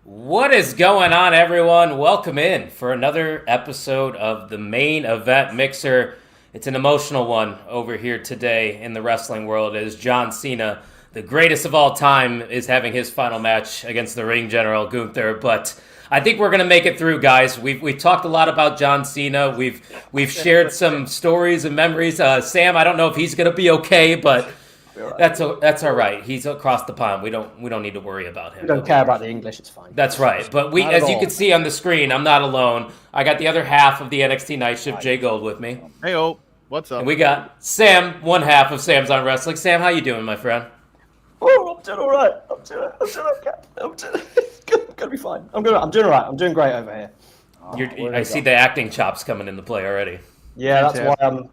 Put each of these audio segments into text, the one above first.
What is going on, everyone? Welcome in for another episode of the Main Event Mixer. It's an emotional one over here today in the wrestling world as John Cena, the greatest of all time, is having his final match against the ring general Gunther. But I think we're gonna make it through, guys. We've talked a lot about John Cena. We've shared some stories and memories. Sam, I don't know if he's gonna be okay, but that's all right. He's across the pond. We don't need to worry about him. We don't care about the English. It's fine. That's right. But as you can see on the screen, I'm not alone. I got the other half of the NXT Night Shift, Jay Gold, with me. Hey, what's up? And we got Sam, one half of Sam's on Wrestling. Sam, how you doing, my friend? Oh, I'm doing all right. I'm doing okay. It's gonna be fine. I'm doing all right. I'm doing great over here. I see the acting chops coming into play already. Yeah, that's why I'm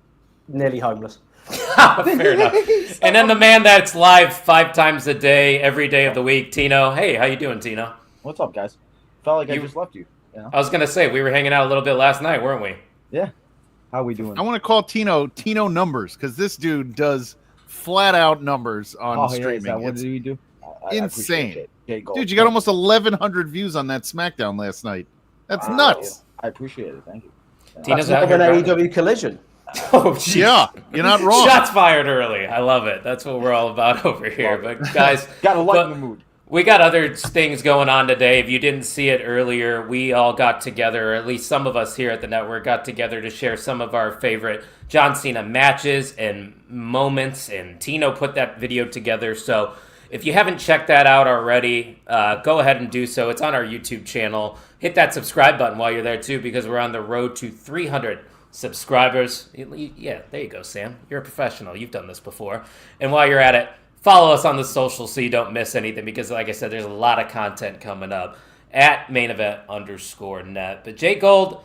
nearly homeless. Fair enough. And then the man that's live 5 times a day, every day of the week, Tino. Hey, how you doing, Tino? What's up, guys? Felt like I just left you. I was gonna say we were hanging out a little bit last night, weren't we? Yeah. How we doing? I want to call Tino Numbers because this dude does flat out numbers on streaming. Yeah, what did he do? Insane. Dude, you got almost 1,100 views on that SmackDown last night. That's nuts. I appreciate it. Thank you. Tino's That's out an here driving. AEW collision. Oh, geez. Yeah, you're not wrong. Shots fired early. I love it. That's what we're all about over here. But guys, Gotta lighten the mood. We got other things going on today. If you didn't see it earlier, we all got together, or at least some of us here at the network got together to share some of our favorite John Cena matches and moments, and Tino put that video together. So if you haven't checked that out already, go ahead and do so. It's on our YouTube channel. Hit that subscribe button while you're there, too, because we're on the road to 300 subscribers. Yeah, there you go, Sam. You're a professional. You've done this before. And while you're at it, follow us on the social so you don't miss anything because, like I said, there's a lot of content coming up at mainevent_net. But Jay Gold,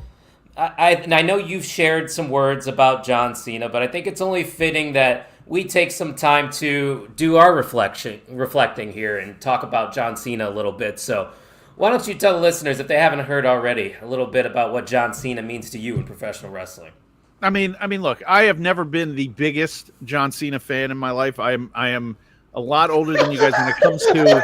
I know you've shared some words about John Cena, but I think it's only fitting that we take some time to do our reflecting here and talk about John Cena a little bit. So why don't you tell the listeners, if they haven't heard already, a little bit about what John Cena means to you in professional wrestling? I mean, look, I have never been the biggest John Cena fan in my life. I am a lot older than you guys when it comes to.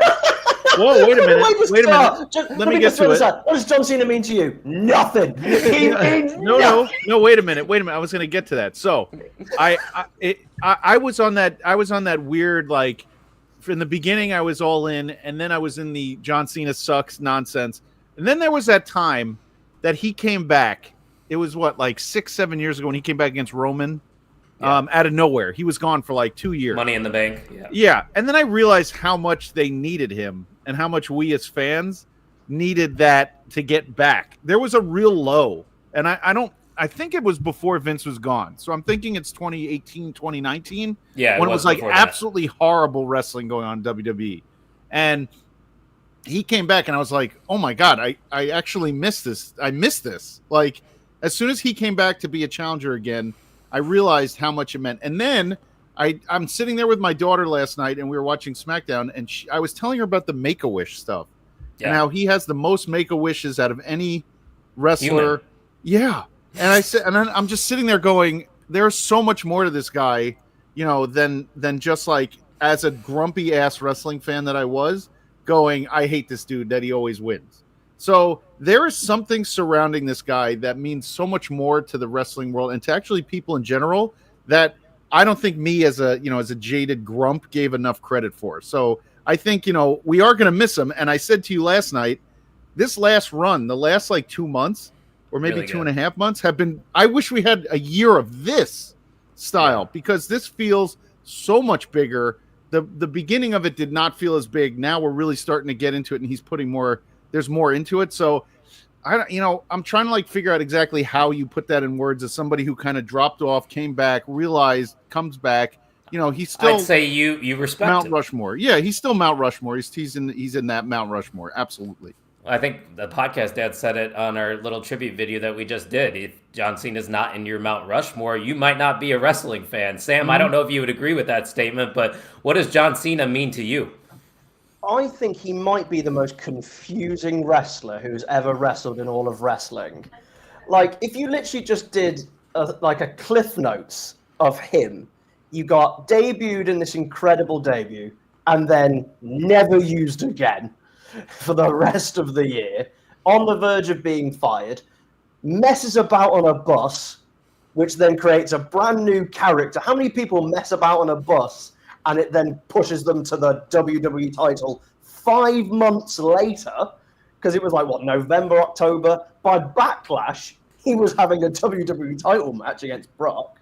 Whoa, wait a minute. Wait a minute. Let me get to it. What does John Cena mean to you? Nothing. He means No. Wait a minute. I was going to get to that. So, I was on that weird, like, from the beginning I was all in, and then I was in the John Cena sucks nonsense, and then there was that time that he came back. It was like 6-7 years ago when he came back against Roman. Out of nowhere. He was gone for like 2 years. Money in the Bank. Yeah. And then I realized how much they needed him and how much we as fans needed that to get back. There was a real low. And I think it was before Vince was gone. So I'm thinking it's 2018, 2019. Yeah. When it was like absolutely horrible wrestling going on in WWE. And he came back and I was like, oh my God, I actually missed this. I missed this. Like, as soon as he came back to be a challenger again, I realized how much it meant. And then I'm sitting there with my daughter last night, and we were watching SmackDown, and I was telling her about the Make-A-Wish stuff, and how he has the most Make-A-Wishes out of any wrestler. Human. Yeah, and I said, and then I'm just sitting there going, there's so much more to this guy, than just like as a grumpy ass wrestling fan that I was going, I hate this dude that he always wins. So there is something surrounding this guy that means so much more to the wrestling world and to actually people in general that I don't think me as a jaded grump gave enough credit for. So I think, we are going to miss him. And I said to you last night, this last run, the last like 2 months or maybe really 2.5 months have been, I wish we had a year of this style because this feels so much bigger. The beginning of it did not feel as big. Now we're really starting to get into it and he's putting there's more into it. So I'm trying to like figure out exactly how you put that in words as somebody who kind of dropped off, came back, realized, comes back. He's still. I'd say you respect Mount him. Rushmore. Yeah, he's still Mount Rushmore. He's in that Mount Rushmore. Absolutely. I think the podcast dad said it on our little tribute video that we just did. If John Cena's not in your Mount Rushmore, you might not be a wrestling fan. Sam, I don't know if you would agree with that statement, but what does John Cena mean to you? I think he might be the most confusing wrestler who's ever wrestled in all of wrestling. Like, if you literally just did a Cliff Notes of him, you got debuted in this incredible debut and then never used again. for the rest of the year, on the verge of being fired, messes about on a bus, which then creates a brand new character. How many people mess about on a bus and it then pushes them to the WWE title 5 months later? Because it was like, what, November, October? By Backlash, he was having a WWE title match against Brock,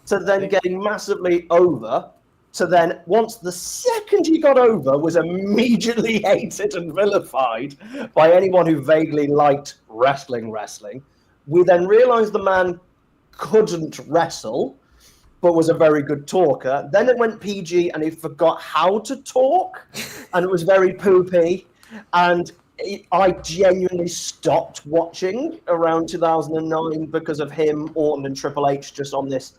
to then getting massively over, to then, once the second he got over, was immediately hated and vilified by anyone who vaguely liked wrestling. We then realized the man couldn't wrestle, but was a very good talker. Then it went PG and he forgot how to talk, and it was very poopy. And I genuinely stopped watching around 2009 because of him, Orton, and Triple H just on this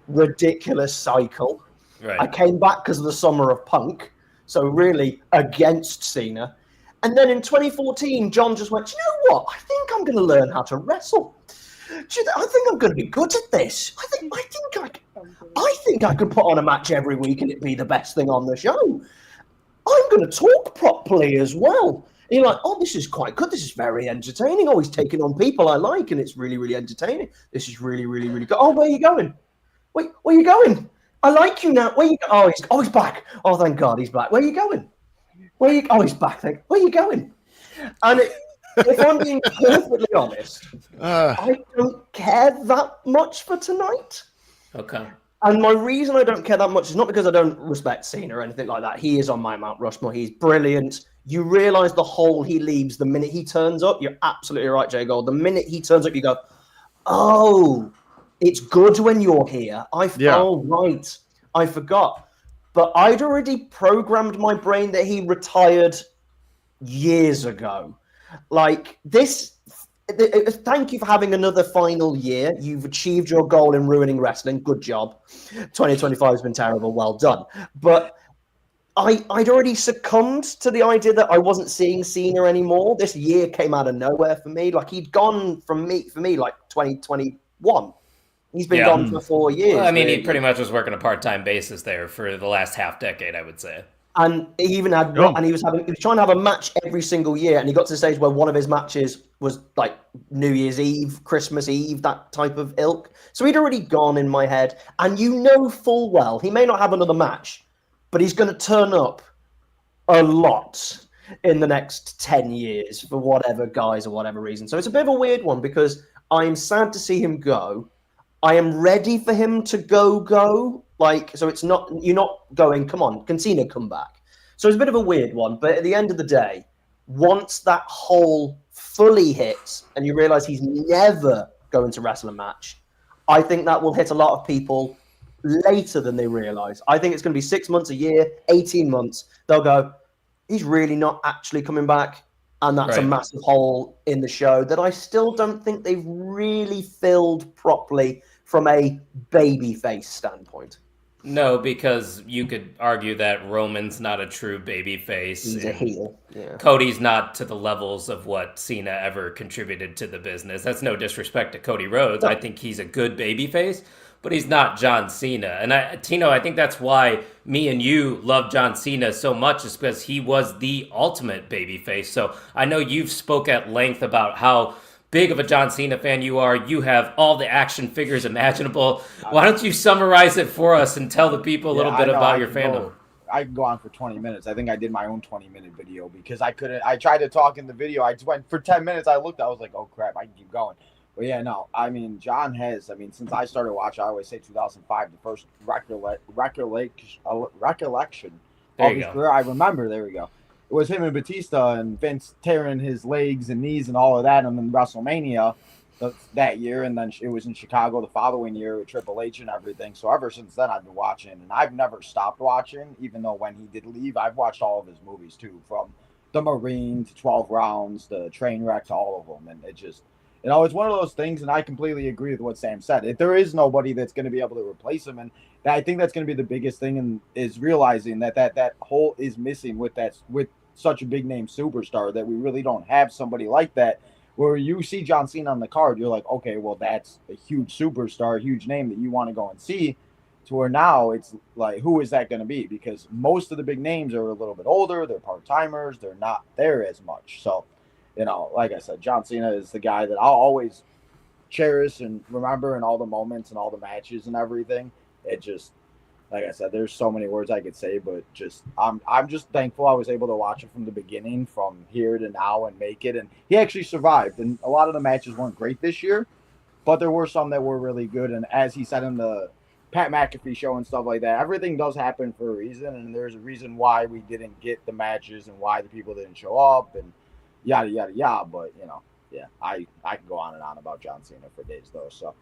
ridiculous cycle. Right. I came back because of the Summer of Punk, so really against Cena. And then in 2014, John just went, you know what? I think I'm going to learn how to wrestle. I think I'm going to be good at this. I think I could put on a match every week and it'd be the best thing on the show. I'm going to talk properly as well. And you're like, oh, this is quite good. This is very entertaining. Oh, he's taking on people I like, and it's really, really entertaining. This is really, really, really good. Oh, where are you going? Wait, where are you going? I like you now. Where you go? Oh, he's back. Oh, thank God, he's back. Where are you going? Oh, he's back. Where are you going? And if I'm being perfectly honest, I don't care that much for tonight. Okay. And my reason I don't care that much is not because I don't respect Cena or anything like that. He is on my Mount Rushmore. He's brilliant. You realize the hole he leaves the minute he turns up. You're absolutely right, Jay Gold. The minute he turns up, you go, oh, it's good when you're here. Oh, right. I forgot. But I'd already programmed my brain that he retired years ago. Like this, thank you for having another final year. You've achieved your goal in ruining wrestling. Good job. 2025 has been terrible. Well done. But I'd already succumbed to the idea that I wasn't seeing Cena anymore. This year came out of nowhere for me. Like he'd gone for me like 2021. He's been gone for 4 years. Well, I mean, he pretty much was working a part-time basis there for the last half decade, I would say. And he even had, and he was trying to have a match every single year, and he got to the stage where one of his matches was like New Year's Eve, Christmas Eve, that type of ilk. So he'd already gone in my head, and you know full well he may not have another match, but he's going to turn up a lot in the next 10 years for whatever guise or whatever reason. So it's a bit of a weird one because I'm sad to see him go. I am ready for him to go. Like, so it's not, you're not going, come on, can Cena come back? So it's a bit of a weird one. But at the end of the day, once that hole fully hits and you realize he's never going to wrestle a match, I think that will hit a lot of people later than they realize. I think it's going to be 6 months, a year, 18 months. They'll go, he's really not actually coming back. And that's a massive hole in the show that I still don't think they've really filled properly from a babyface standpoint. No, because you could argue that Roman's not a true babyface. He's a heel. Yeah. Cody's not to the levels of what Cena ever contributed to the business. That's no disrespect to Cody Rhodes. I think he's a good babyface, but he's not John Cena. And Tino, I think that's why me and you love John Cena so much, is because he was the ultimate babyface. So I know you've spoke at length about how big of a John Cena fan you are. You have all the action figures imaginable. Why don't you summarize it for us and tell the people a little bit about your fandom? I can go on for 20 minutes. I think I did my own 20-minute video because I couldn't. I tried to talk in the video. I just went for 10 minutes. I looked. I was like, oh, crap, I can keep going. But yeah, no, I mean, John has, since I started watching, I always say 2005, the first recollection of his career. I remember, there we go. It was him and Batista and Vince tearing his legs and knees and all of that. And then WrestleMania that year. And then it was in Chicago the following year with Triple H and everything. So ever since then, I've been watching. And I've never stopped watching, even though when he did leave, I've watched all of his movies too. From The Marine to 12 Rounds to Trainwreck to all of them. And it just... it's one of those things, and I completely agree with what Sam said. If there is nobody that's going to be able to replace him, and I think that's going to be the biggest thing, and is realizing that hole is missing with such a big name superstar, that we really don't have somebody like that. Where you see John Cena on the card, you're like, okay, well, that's a huge superstar, a huge name that you want to go and see. To where now it's like, who is that going to be? Because most of the big names are a little bit older. They're part-timers. They're not there as much. So, like I said, John Cena is the guy that I'll always cherish and remember in all the moments and all the matches and everything. It just, like I said, there's so many words I could say, but just I'm just thankful I was able to watch it from the beginning, from here to now, and make it. And he actually survived. And a lot of the matches weren't great this year, but there were some that were really good. And as he said in the Pat McAfee show and stuff like that, everything does happen for a reason, and there's a reason why we didn't get the matches and why the people didn't show up and yada yada yada. But yeah, I can go on and on about John Cena for days though. So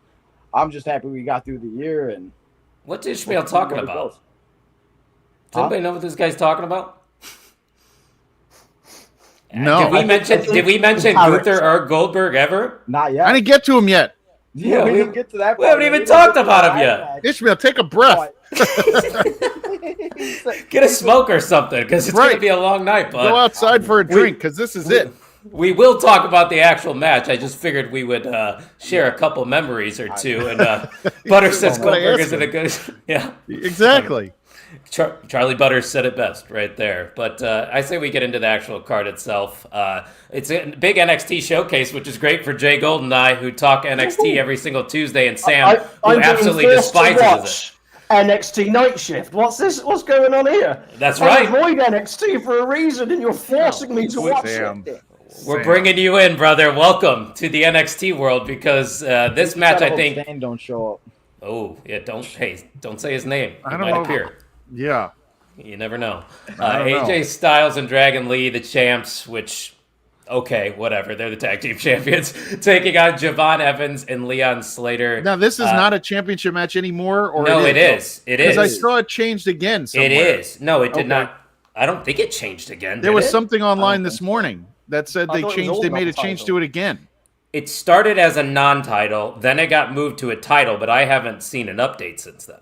I'm just happy we got through the year. And what's Ishmael talking about? Does anybody know what this guy's talking about? No. Did we mention Gunther or Goldberg ever? Not yet. I didn't get to him yet. Yeah, we didn't get to that. We haven't even talked about him yet. Ishmael, take a breath. Get a smoke or something, because it's going to be a long night, bud. Go outside for a drink, because this is it. We will talk about the actual match. I just figured we would share a couple memories or two. And Butter says Goldberg isn't a good... Yeah. Exactly. Charlie Butters said it best right there. But I say we get into the actual card itself. It's a big NXT showcase, which is great for Jay Gold and I, who talk NXT every single Tuesday, and Sam, who absolutely despises it. NXT Night Shift. What's this? What's going on here? That's right. I avoid NXT for a reason, and you're forcing me to watch it. We're bringing you in, brother. Welcome to the NXT world, because this match, I think... Stan don't show up. Oh, yeah, don't say his name. He don't might know. appear. Yeah. You never know. I don't AJ know. Styles and Dragon Lee, the champs, which, okay, whatever. They're the tag team champions, taking on Javon Evans and Leon Slater. Now, this is not a championship match anymore? Or No, it is. It is. Because I saw it changed again somewhere. It is. No, it did not. I don't think it changed again. There was it? something online this morning that said they made a change to it again. It started as a non-title, then it got moved to a title, but I haven't seen an update since then.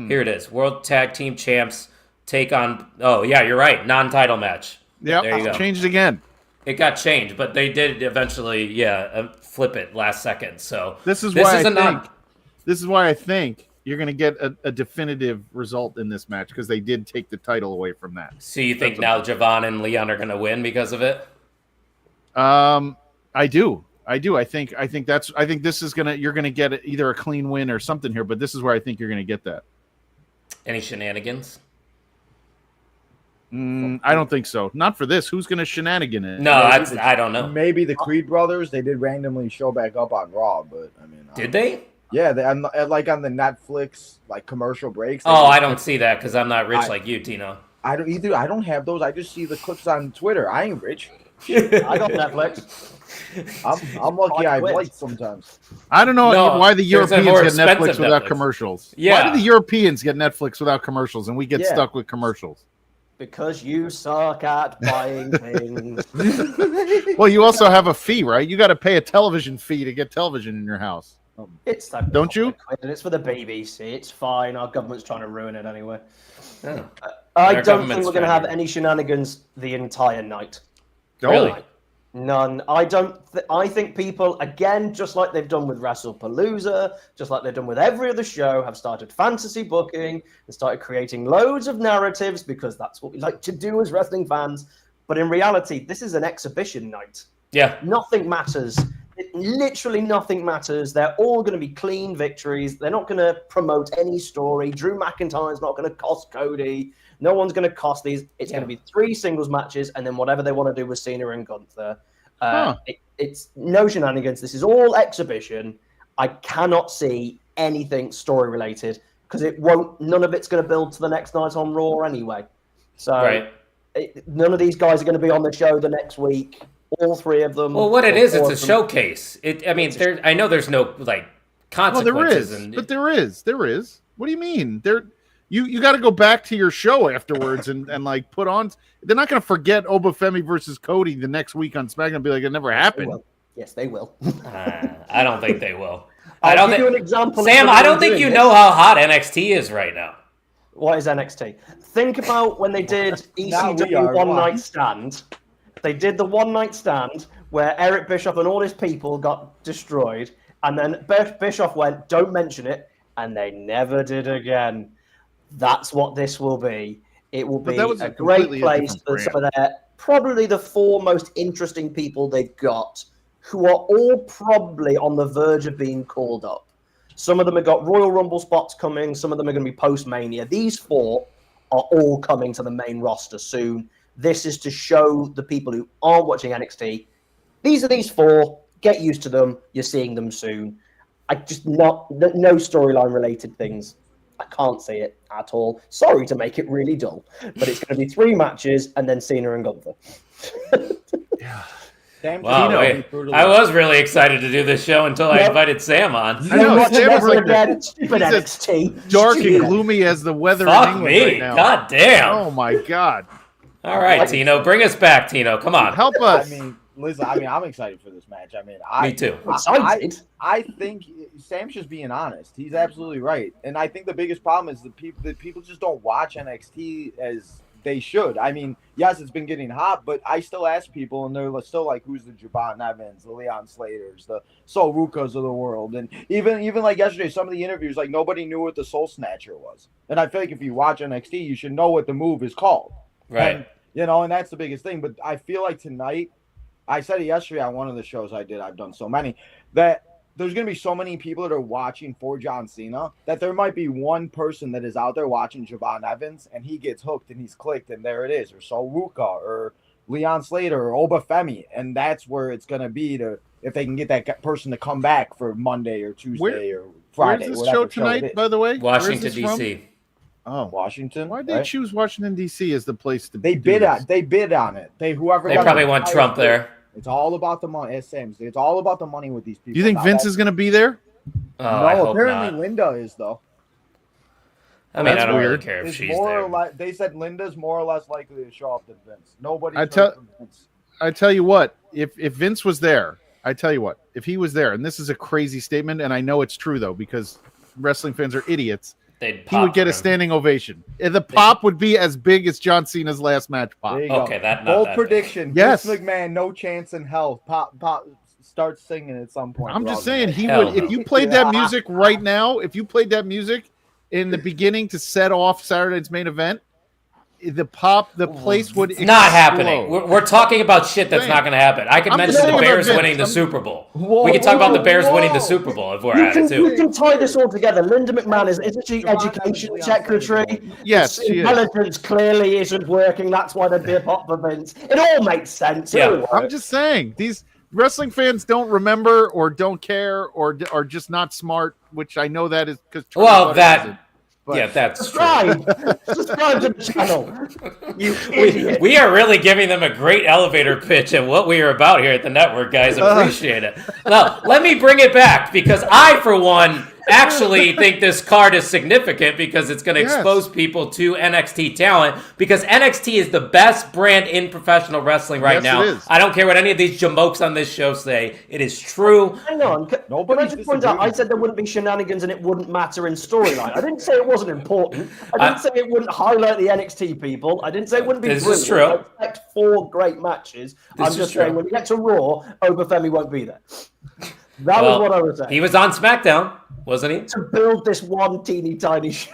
Here it is. World Tag Team Champs take on... Oh, yeah, you're right. Non-title match. Yeah, there you go. Changed again. It got changed, but they did eventually, flip it last second. So This is why I think you're going to get a definitive result in this match, because they did take the title away from that. So you think now Javon and Leon are going to win because of it? I do. I think this is you're gonna get either a clean win or something here, but this is where I think you're gonna get that. Any shenanigans? I don't think so. Not for this. Who's gonna shenanigan it? No, I don't know. Maybe the Creed brothers. They did randomly show back up on Raw, but I mean, did they? Yeah, like on the Netflix commercial breaks. Oh, I don't see that because I'm not rich like you, Tino. I don't either. I don't have those. I just see the clips on Twitter. I ain't rich. I got Netflix. I'm lucky I wait sometimes. I don't know why the Europeans get Netflix without commercials. Yeah. Why do the Europeans get Netflix without commercials and we get stuck with commercials? Because you suck at buying things. Well, you also have a fee, right? You got to pay a television fee to get television in your house. It's like don't you? And it's for the BBC. It's fine. Our government's trying to ruin it anyway. Oh. I don't think we're going to have any shenanigans the entire night. Really? None. I think people, again, just like they've done with WrestlePalooza, just like they've done with every other show, have started fantasy booking and started creating loads of narratives, because that's what we like to do as wrestling fans. But in reality, this is an exhibition night. Yeah. Nothing matters. Literally nothing matters. They're all going to be clean victories. They're not going to promote any story. Drew McIntyre's not going to cost Cody. No one's going to cost these. It's going to be 3 singles matches, and then whatever they want to do with Cena and Gunther. It's no shenanigans. This is all exhibition. I cannot see anything story related, because none of it's going to build to the next night on Raw anyway. So none of these guys are going to be on the show the next week. All 3 of them. Well, what it is, it's a showcase. I know there's no consequences. Well, there is. There is. What do you mean? You got to go back to your show afterwards and put on. They're not going to forget Obafemi versus Cody the next week on SmackDown and be like, it never happened. Yes, they will. I don't think they will. I'll give you an example. Sam, I don't think you know how hot NXT is right now. What is NXT? Think about when they did ECW One Night Stand. They did the One Night Stand where Eric Bischoff and all his people got destroyed, and then Bischoff went, "Don't mention it." and they never did again. That's what this will be. It will be a great completely place for brand. some of their, probably the 4 most interesting people they've got, who are all probably on the verge of being called up. Some of them have got Royal Rumble spots coming. Some of them are going to be post-Mania. These 4 are all coming to the main roster soon. This is to show the people who aren't watching NXT, these are these 4. Get used to them. You're seeing them soon. I just no storyline related things. I can't see it at all. Sorry to make it really dull, but it's going to be 3 matches and then Cena and Gunther. Yeah. Wow, I was really excited to do this show until I invited Sam on. I know, Sam was like stupid NXT. Dark and gloomy as the weather in England right now. God damn. Oh my God. All right, Tino, bring us back, Tino. Come on. Help us. Listen, I'm excited for this match. Me too. I think Sam's just being honest. He's absolutely right. And I think the biggest problem is the people just don't watch NXT as they should. Yes, it's been getting hot, but I still ask people, and they're still like, who's the Javon Evans, the Leon Slaters, the Sol Rukas of the world? And even like yesterday, some of the interviews, like nobody knew what the Soul Snatcher was. And I feel like if you watch NXT, you should know what the move is called. Right. And that's the biggest thing. But I feel like tonight, I said it yesterday on one of the shows I've done so many, that there's going to be so many people that are watching for John Cena that there might be one person that is out there watching Javon Evans and he gets hooked and he's clicked and there it is, or Sol Ruka or Leon Slater or Oba Femi. And that's where it's going to be if they can get that person to come back for Monday or Tuesday or Friday. Where's this show tonight, by the way? Washington, D.C. Oh, Washington. Why'd they choose Washington, D.C. as the place to They bid on it. They probably want Trump there. It's all about the money. It's all about the money with these people. Do you think Vince is going to be there? No, apparently not. Linda is, though. I don't really care if she's there. They said Linda's more or less likely to show up than Vince. Nobody's from Vince. I tell you what, if Vince was there, if he was there, and this is a crazy statement, and I know it's true, though, because wrestling fans are idiots, he would get a standing ovation. The pop would be as big as John Cena's last match pop. Okay, bold prediction. Yes. Vince McMahon, no chance in hell. Pop starts singing at some point. I'm just saying he would. If you played that music right now, if you played that music in the beginning to set off Saturday's main event, the place would explode. Not happening. We're talking about shit that's not going to happen. I could mention the Bears winning the Super Bowl. We could talk about the Bears winning the Super Bowl if we're at it too. You can tie this all together. Linda McMahon isn't she education secretary? Yes, she intelligence clearly isn't working. That's why there'd be a pop for Vince. It all makes sense. Yeah. I'm just saying these wrestling fans don't remember or don't care or are just not smart. Which I know that is because that's subscribe to the channel. You idiot. We are really giving them a great elevator pitch at what we are about here at the network, guys. Appreciate it. Now, let me bring it back because I, for one, actually think this card is significant because it's going to expose people to NXT talent because NXT is the best brand in professional wrestling right now. It is. I don't care what any of these jamokes on this show say. It is true. Hang on. Can I just point out, I said there wouldn't be shenanigans and it wouldn't matter in storyline. I didn't say it wasn't important. I didn't say it wouldn't highlight the NXT people. I didn't say it wouldn't be This brilliant. is true. I expect 4 great matches. I'm just saying when you get to Raw, Oba Femi won't be there. That was what I was saying. He was on SmackDown, wasn't he? To build this one teeny tiny show.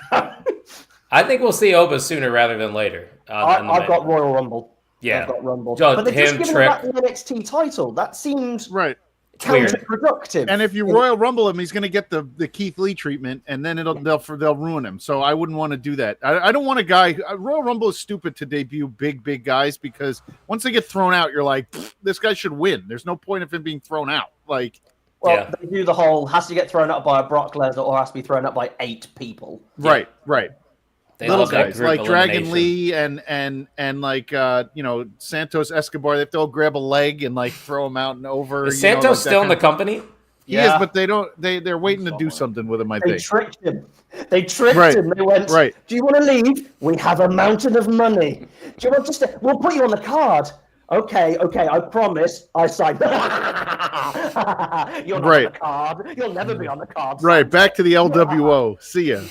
I think we'll see Oba sooner rather than later. I've got Royal Rumble. Yeah. I've got Rumble. But they're just giving back the NXT title. That seems counterproductive. And if you Royal Rumble him, he's going to get the Keith Lee treatment, and then they'll ruin him. So I wouldn't want to do that. I don't want a guy. Royal Rumble is stupid to debut big guys because once they get thrown out, you're like, this guy should win. There's no point of him being thrown out. They do the whole has to get thrown up by a Brock Lesnar or has to be thrown up by 8 people. Right. They little love that guys group like Dragon elimination. Lee and like Santos Escobar. They have to all grab a leg and like throw him out and over. Is Santos still in the company? He is, but they don't. They're waiting to do something with him. I think they tricked him. They him. They went, "Do you want to leave? We have a mountain of money. Do you want we'll put you on the card." Okay, I promise. I signed. You're not on the card. You'll never be on the card. Right, back to the LWO. See ya.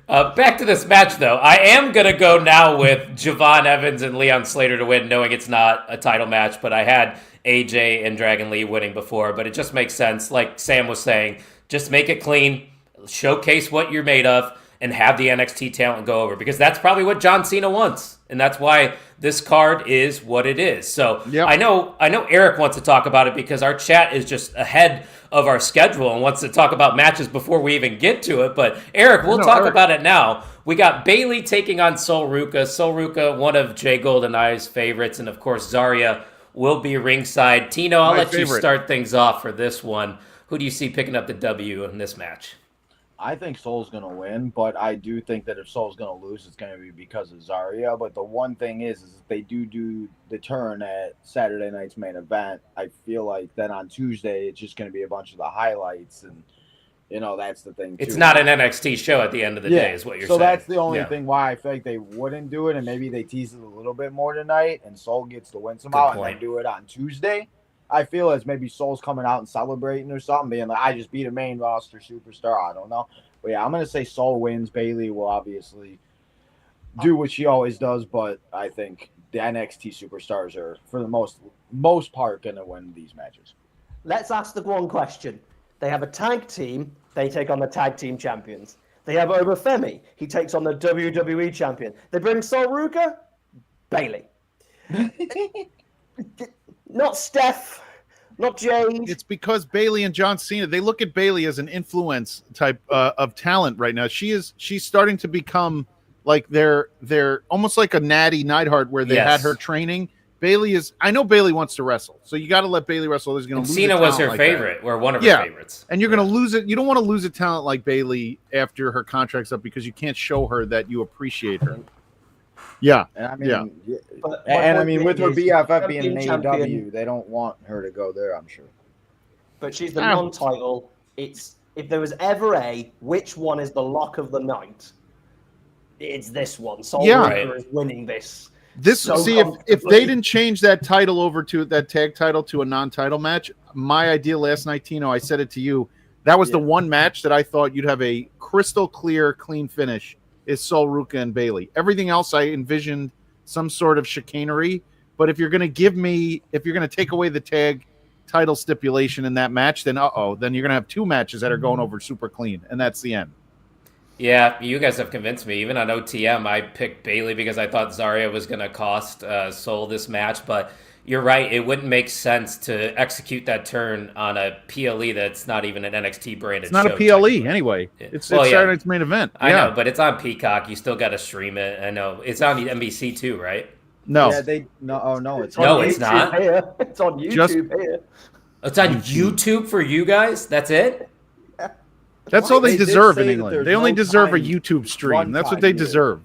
Back to this match, though. I am going to go now with Javon Evans and Leon Slater to win, knowing it's not a title match, but I had AJ and Dragon Lee winning before, but it just makes sense. Like Sam was saying, just make it clean. showcase what you're made of, and have the NXT talent go over, because that's probably what John Cena wants, and that's why this card is what it is. So I know Eric wants to talk about it because our chat is just ahead of our schedule and wants to talk about matches before we even get to it. But Eric, we'll talk about it now. We got Bayley taking on Sol Ruca. Sol Ruca, one of Jay Gold and I's favorites, and of course Zarya will be ringside. Tino, I'll let you start things off for this one. Who do you see picking up the W in this match? I think Sol's going to win, but I do think that if Sol's going to lose, it's going to be because of Zarya. But the one thing is if they do the turn at Saturday night's main event, I feel like then on Tuesday, it's just going to be a bunch of the highlights. And, that's the thing, too. It's not an NXT show at the end of the day is what you're saying. So that's the only thing why I feel like they wouldn't do it, and maybe they tease it a little bit more tonight, and Sol gets the win somehow, and then do it on Tuesday. I feel as maybe Sol's coming out and celebrating or something, being like, I just beat a main roster superstar. I don't know. But yeah, I'm going to say Sol wins. Bayley will obviously do what she always does, but I think the NXT superstars are, for the most part, going to win these matches. Let's ask the one question. They have a tag team. They take on the tag team champions. They have Obafemi. He takes on the WWE champion. They bring Sol Ruca. Bayley. Not Steph, not Jade. It's because Bayley and John Cena, they look at Bayley as an influence type of talent right now. She's starting to become like they're almost like a Natty Neidhart where they had her training. Bayley is. I know Bayley wants to wrestle, so you got to let Bayley wrestle. There's going to lose. Cena was her favorite, or one of her favorites. And you're going to lose it. You don't want to lose a talent like Bayley after her contract's up because you can't show her that you appreciate her. Yeah, and I mean, with her BFF being an AEW, they don't want her to go there, I'm sure. But she's the non-title. It's if there was ever which one is the lock of the night, it's this one. Sol Ruca is winning this. If they didn't change that title over to that tag title to a non-title match, my idea last night, Tino, I said it to you, that was the one match that I thought you'd have a crystal clear, clean finish. Is Sol Ruca and Bayley. Everything else I envisioned some sort of chicanery. But if you're going to take away the tag title stipulation in that match, then then you're going to have two matches that are going over super clean, and that's the end. Yeah, you guys have convinced me. Even on OTM, I picked Bayley because I thought Zarya was going to cost Sol this match, but you're right. It wouldn't make sense to execute that turn on a PLE that's not even an NXT branded show. It's not a PLE anyway. It's Saturday night's main event. I know, but it's on Peacock. You still got to stream it. I know. It's on NBC too, right? No. Yeah, it's not. Here. It's on YouTube here. It's on YouTube for you guys? That's it? That's all they deserve in England. They only deserve a YouTube stream. That's what they deserve.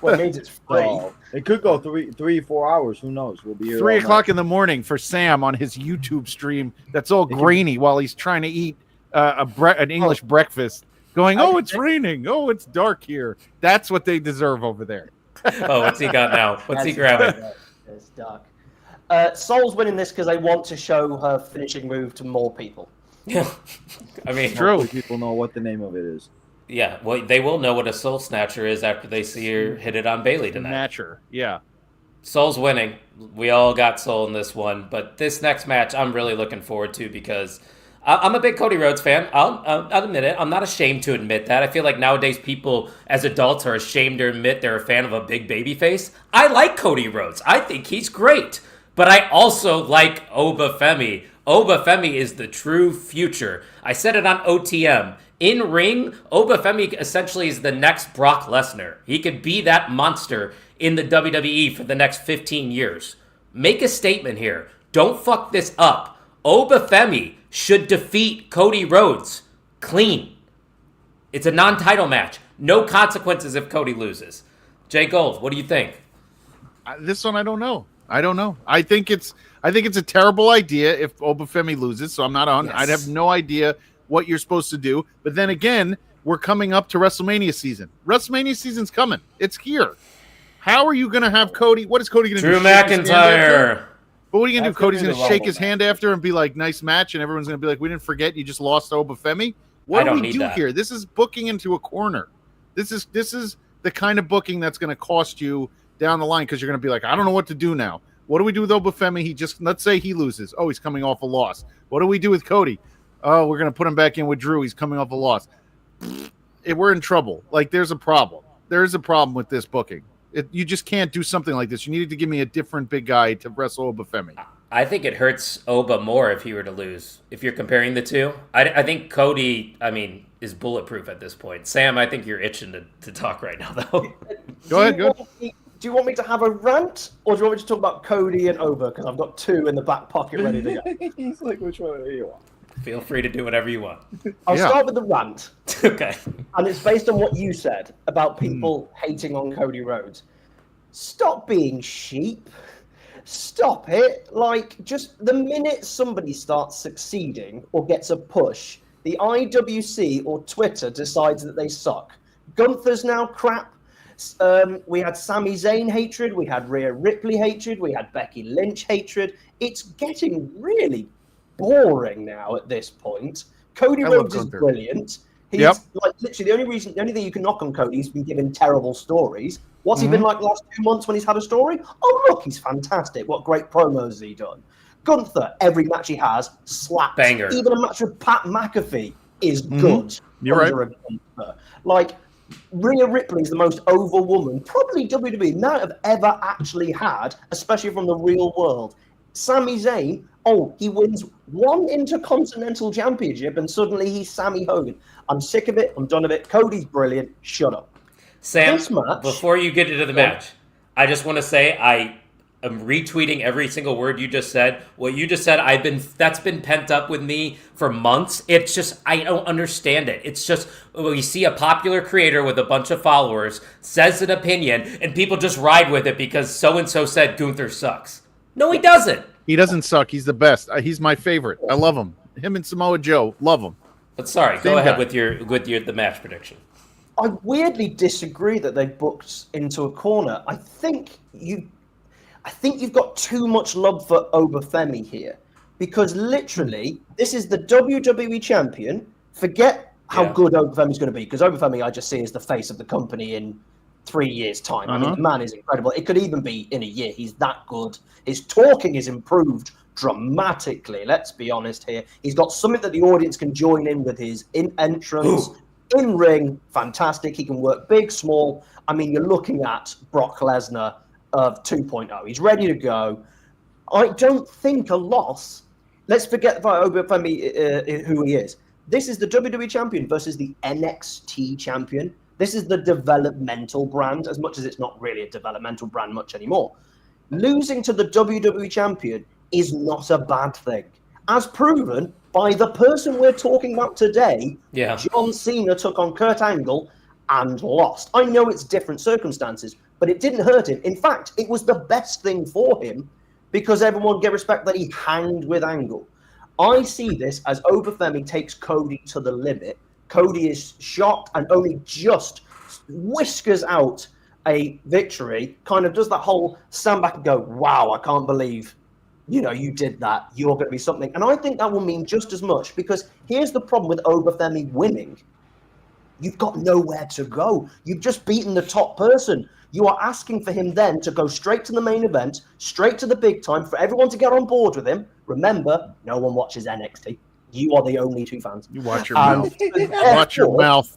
Well, it means it's free. It could go 3-4 hours. Who knows? We'll be here 3 o'clock in the morning for Sam on his YouTube stream. That's all grainy while he's trying to eat an English breakfast. Going, it's raining. Oh, it's dark here. That's what they deserve over there. What's he got now? What's he grabbing? It's dark. Sol's winning this because they want to show her finishing move to more people. Yeah, I mean, true. People know what the name of it is. Yeah, well, they will know what a Soul Snatcher is after they see her hit it on Bayley tonight. Snatcher, yeah. Sol's winning. We all got Sol in this one, but this next match I'm really looking forward to because I'm a big Cody Rhodes fan. I'll admit it. I'm not ashamed to admit that. I feel like nowadays people as adults are ashamed to admit they're a fan of a big baby face. I like Cody Rhodes. I think he's great, but I also like Obafemi. Obafemi is the true future. I said it on OTM. In ring, Obafemi essentially is the next Brock Lesnar. He could be that monster in the WWE for the next 15 years. Make a statement here. Don't fuck this up. Obafemi should defeat Cody Rhodes clean. It's a non-title match. No consequences if Cody loses. Jay Gold, what do you think? This one, I don't know. I think it's a terrible idea if Obafemi loses. So I'm not on. Yes. I'd have no idea what you're supposed to do. But then again, we're coming up to WrestleMania season. WrestleMania season's coming. It's here. How are you going to have Cody? What is Cody going to do? Drew McIntyre. But what are you going to do? Cody's going to shake his hand after and be like, nice match. And everyone's going to be like, we didn't forget you just lost to Obafemi. What do we do here? This is booking into a corner. This is the kind of booking that's going to cost you down the line because you're going to be like, I don't know what to do now. What do we do with Obafemi? Let's say he loses. Oh, he's coming off a loss. What do we do with Cody? Oh, we're going to put him back in with Drew. He's coming off a loss. we're in trouble. Like, there's a problem. There is a problem with this booking. You just can't do something like this. You needed to give me a different big guy to wrestle Obafemi. I think it hurts Oba more if he were to lose. If you're comparing the two, I think Cody, is bulletproof at this point. Sam, I think you're itching to talk right now, though. Go ahead. Do you want me to have a rant, or do you want me to talk about Cody and Oba? Because I've got two in the back pocket ready to go. He's like, which one do you want? Feel free to do whatever you want. I'll start with the rant. Okay. And it's based on what you said about people hating on Cody Rhodes. Stop being sheep. Stop it. Like, just the minute somebody starts succeeding or gets a push, the IWC or Twitter decides that they suck. Gunther's now crap. We had Sami Zayn hatred. We had Rhea Ripley hatred. We had Becky Lynch hatred. It's getting really boring now at this point. Cody Rhodes is brilliant. He's like literally the only thing you can knock on Cody, he's been given terrible stories. What's he been like the last 2 months when he's had a story? Oh, look, he's fantastic. What great promos has he done? Gunther, every match he has, slaps. Banger. Even a match with Pat McAfee is good. You're right. Like, Rhea Ripley is the most over woman probably WWE might have ever actually had, especially from the real world. Sami Zayn, he wins one Intercontinental Championship and suddenly he's Sammy Hogan. I'm sick of it. I'm done with it. Cody's brilliant. Shut up. Sam, before you get into the match, I just want to say I am retweeting every single word you just said. What you just said, that's been pent up with me for months. It's just, I don't understand it. It's just, you see a popular creator with a bunch of followers, says an opinion, and people just ride with it because so-and-so said Gunther sucks. No, he doesn't. He doesn't suck. He's the best. He's my favorite. I love him. Him and Samoa Joe. Love him. But sorry, go ahead with the match prediction. I weirdly disagree that they booked into a corner. I think you've got too much love for Obafemi here, because literally this is the WWE champion. Forget how good Obafemi's going to be, because Obafemi I just see as the face of the company in 3 years' time. I mean, the man is incredible. It could even be in a year. He's that good. His talking is improved dramatically. Let's be honest here. He's got something that the audience can join in with his entrance. In ring, fantastic. He can work big, small. I mean, you're looking at Brock Lesnar of 2.0. He's ready to go. I don't think a loss. Let's forget about Obafemi, who he is. This is the WWE champion versus the NXT champion. This is the developmental brand, as much as it's not really a developmental brand much anymore. Losing to the WWE champion is not a bad thing. As proven by the person we're talking about today, John Cena took on Kurt Angle and lost. I know it's different circumstances, but it didn't hurt him. In fact, it was the best thing for him because everyone gave respect that he hanged with Angle. I see this as Obafemi takes Cody to the limit. Cody is shocked and only just whiskers out a victory, kind of does that whole stand back and go, wow, I can't believe you did that. You're going to be something. And I think that will mean just as much, because here's the problem with Obafemi winning. You've got nowhere to go. You've just beaten the top person. You are asking for him then to go straight to the main event, straight to the big time, for everyone to get on board with him. Remember, no one watches NXT. You are the only two fans. You watch your mouth. Watch your mouth.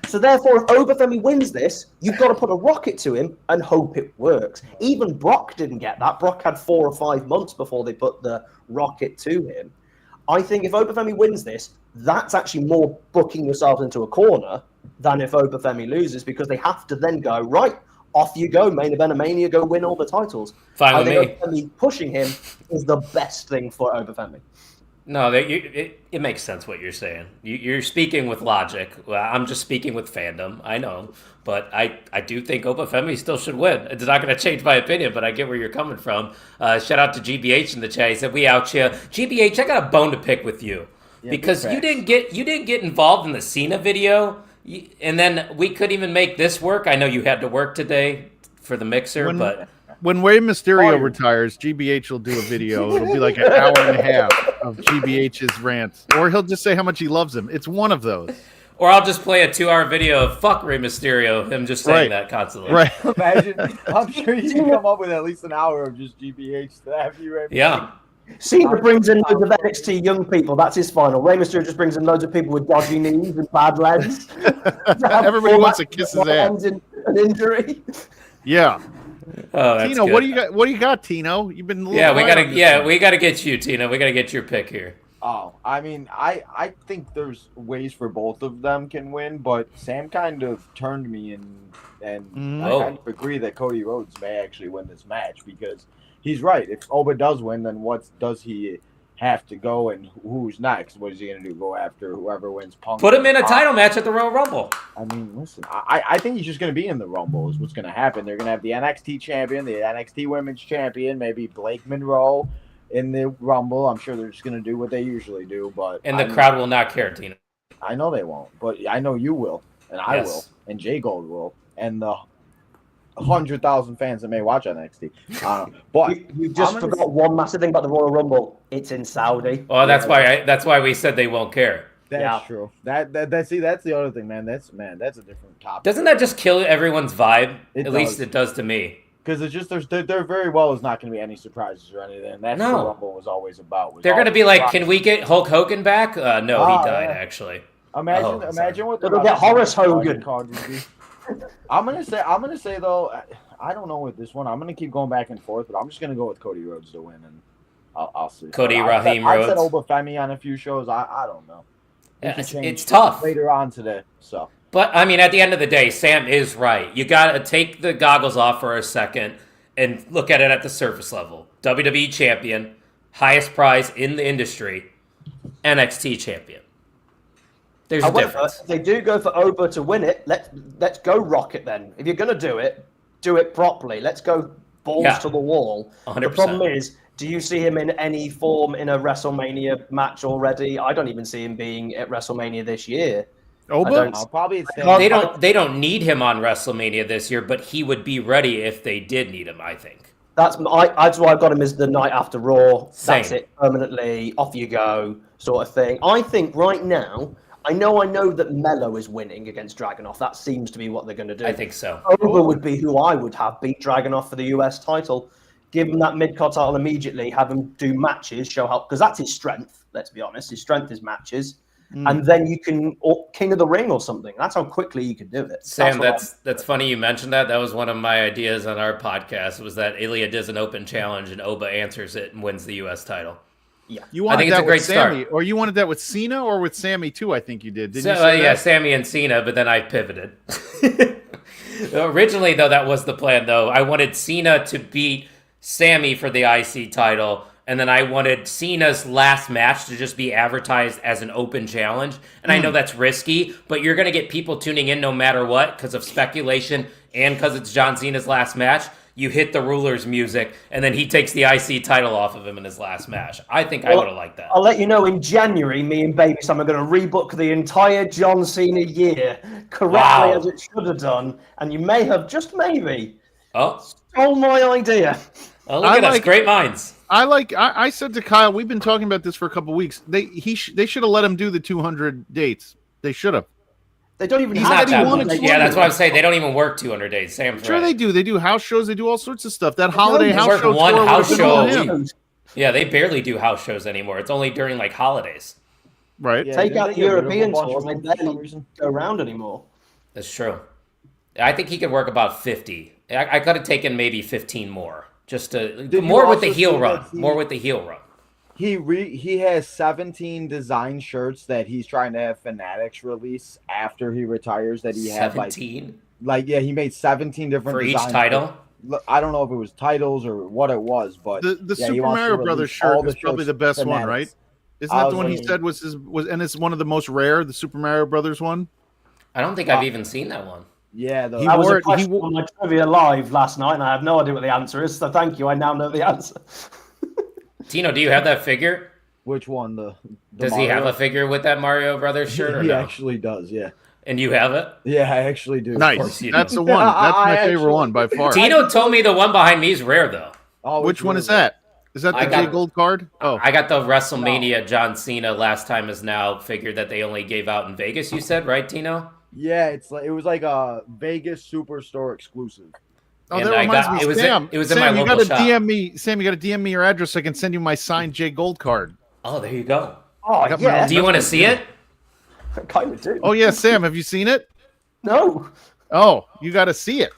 So therefore, if Obafemi wins this, you've got to put a rocket to him and hope it works. Even Brock didn't get that. Brock had 4 or 5 months before they put the rocket to him. I think if Obafemi wins this, that's actually more booking yourself into a corner than if Obafemi loses, because they have to then go, right, off you go, main event of Mania, go win all the titles. I think Obafemi pushing him is the best thing for Obafemi. No, it makes sense what you're saying. You're speaking with logic. Well, I'm just speaking with fandom. I know. But I do think Obafemi still should win. It's not going to change my opinion, but I get where you're coming from. Shout out to GBH in the chat. He said, we out here. GBH, I got a bone to pick with you. Yeah, because you didn't get involved in the Cena video, and then we couldn't even make this work. I know you had to work today for the mixer, but... When Rey Mysterio retires, GBH will do a video. It'll be like an hour and a half of GBH's rants. Or he'll just say how much he loves him. It's one of those. Or I'll just play a 2-hour video of fuck Rey Mysterio, him just saying that constantly. Right. Imagine, I'm sure you can come up with at least an hour of just GBH to have you, Rey Mysterio. Yeah. Cena brings in loads of NXT young people. That's his final. Rey Mysterio just brings in loads of people with dodgy knees and bad legs. Everybody wants to kiss his ass. An injury. Yeah. Oh, that's Tino, good. what do you got, Tino? You've been we gotta get you, Tino. We gotta get your pick here. Oh, I mean, I think there's ways for both of them can win, but Sam kind of turned me and I kind of agree that Cody Rhodes may actually win this match because he's right. If Oba does win, then what does he have to go and who's next? What is he going to do? Go after whoever wins Punk? Put him in a title match at the Royal Rumble. I mean, listen, I think he's just going to be in the Rumble is what's going to happen. They're going to have the NXT champion, the NXT Women's champion, maybe Blake Monroe in the Rumble. I'm sure they're just going to do what they usually do. And the crowd will not care, Tina. I know they won't, but I know you will, and I will, and Jay Gold will, and the 100,000 fans that may watch NXT. But you just forgot one massive thing about the Royal Rumble. It's in Saudi. Oh, that's why we said they won't care. That's true. That's the other thing, man. That's a different topic. Doesn't that just kill everyone's vibe? At least it does to me. Because it's just there very well is not going to be any surprises or anything. That's what the Rumble was always about. They're going to be like, can we get Hulk Hogan back? No, he died actually. Imagine what they'll get Horace Hogan. I'm gonna say though, I don't know with this one. I'm gonna keep going back and forth, but I'm just gonna go with Cody Rhodes to win, and I'll see. Raheem Rhodes. I said Oba Femi on a few shows. I don't know. It's tough later on today. So, but I mean, at the end of the day, Sam is right. You got to take the goggles off for a second and look at it at the surface level. WWE champion, highest prize in the industry, NXT champion. There's a difference. If they do go for Oba to win it, let's go Rocket then. If you're going to do it properly. Let's go balls to the wall. 100%. The problem is, do you see him in any form in a WrestleMania match already? I don't even see him being at WressleMania this year. Oba? Probably they don't need him on WrestleMania this year, but he would be ready if they did need him, I think. That's why I've got him as the night after Raw. Same. That's it, permanently, off you go, sort of thing. I think right now, I know that Mello is winning against Dragunov. That seems to be what they're going to do. I think so. Oba would be who I would have beat Dragunov for the US title. Give him that mid-card title immediately, have him do matches, show help, because that's his strength, let's be honest. His strength is matches. And then you can, or King of the Ring or something. That's how quickly you can do it. Sam, that's funny you mentioned that. That was one of my ideas on our podcast, was that Ilya does an open challenge and Oba answers it and wins the US title. Yeah. You wanted that with Sammy, or you wanted that with Cena or with Sammy too, I think you did. Didn't you say that? Sammy and Cena, but then I pivoted. Originally, though, that was the plan, though. I wanted Cena to beat Sammy for the IC title, and then I wanted Cena's last match to just be advertised as an open challenge. And I know that's risky, but you're going to get people tuning in no matter what because of speculation and because it's John Cena's last match. You hit the ruler's music, and then he takes the IC title off of him in his last match. I think I would have liked that. I'll let you know in January, me and Baby Sam are going to rebook the entire John Cena year correctly as it should have done. And you may have, just maybe, stole my idea. Oh, look at us. Great minds. I said to Kyle, we've been talking about this for a couple weeks. They should have let him do the 200 dates. They should have. They don't even have that. Yeah, that's what I'm saying. They don't even work 200 days. Sam's sure right. they do. They do house shows. They do all sorts of stuff. That holiday house show. One house show. Yeah, they barely do house shows anymore. It's only during like holidays. Right. Yeah, take out the European tours. They barely go around anymore. That's true. I think he could work about 50. I could have taken maybe 15 more. Just to more with the heel run. More with the heel run. He has 17 design shirts that he's trying to have Fanatics release after he retires. That he had 17. He made 17 different for each title. I don't know if it was titles or what it was, but the Super Mario Brothers shirt is probably the best one, right? Isn't that the one he said was and it's one of the most rare, the Super Mario Brothers one? I don't think I've even seen that one. Yeah, that was a question on my trivia live last night, and I have no idea what the answer is. So thank you. I now know the answer. Tino, do you have that figure? Which one? Does Mario? He have a figure with that Mario Brothers shirt? He actually does. Yeah. And you have it? Yeah, I actually do. Nice. That's the one. That's my favorite one by far. Tino told me the one behind me is rare, though. Which one is that? Is that the J Gold card? Oh, I got the WrestleMania John Cena last time is now figure that they only gave out in Vegas. You said, right, Tino? Yeah, it was like a Vegas Superstore exclusive. Oh, And that reminds me, it was Sam. it was Sam, in my you local gotta shop. DM me. Sam, you gotta DM me your address so I can send you my signed J Gold card. Oh, there you go. Oh, got my yeah. own Do you want to see it? I kind of do. Oh yeah, Sam, have you seen it? No. Oh, you got to see it.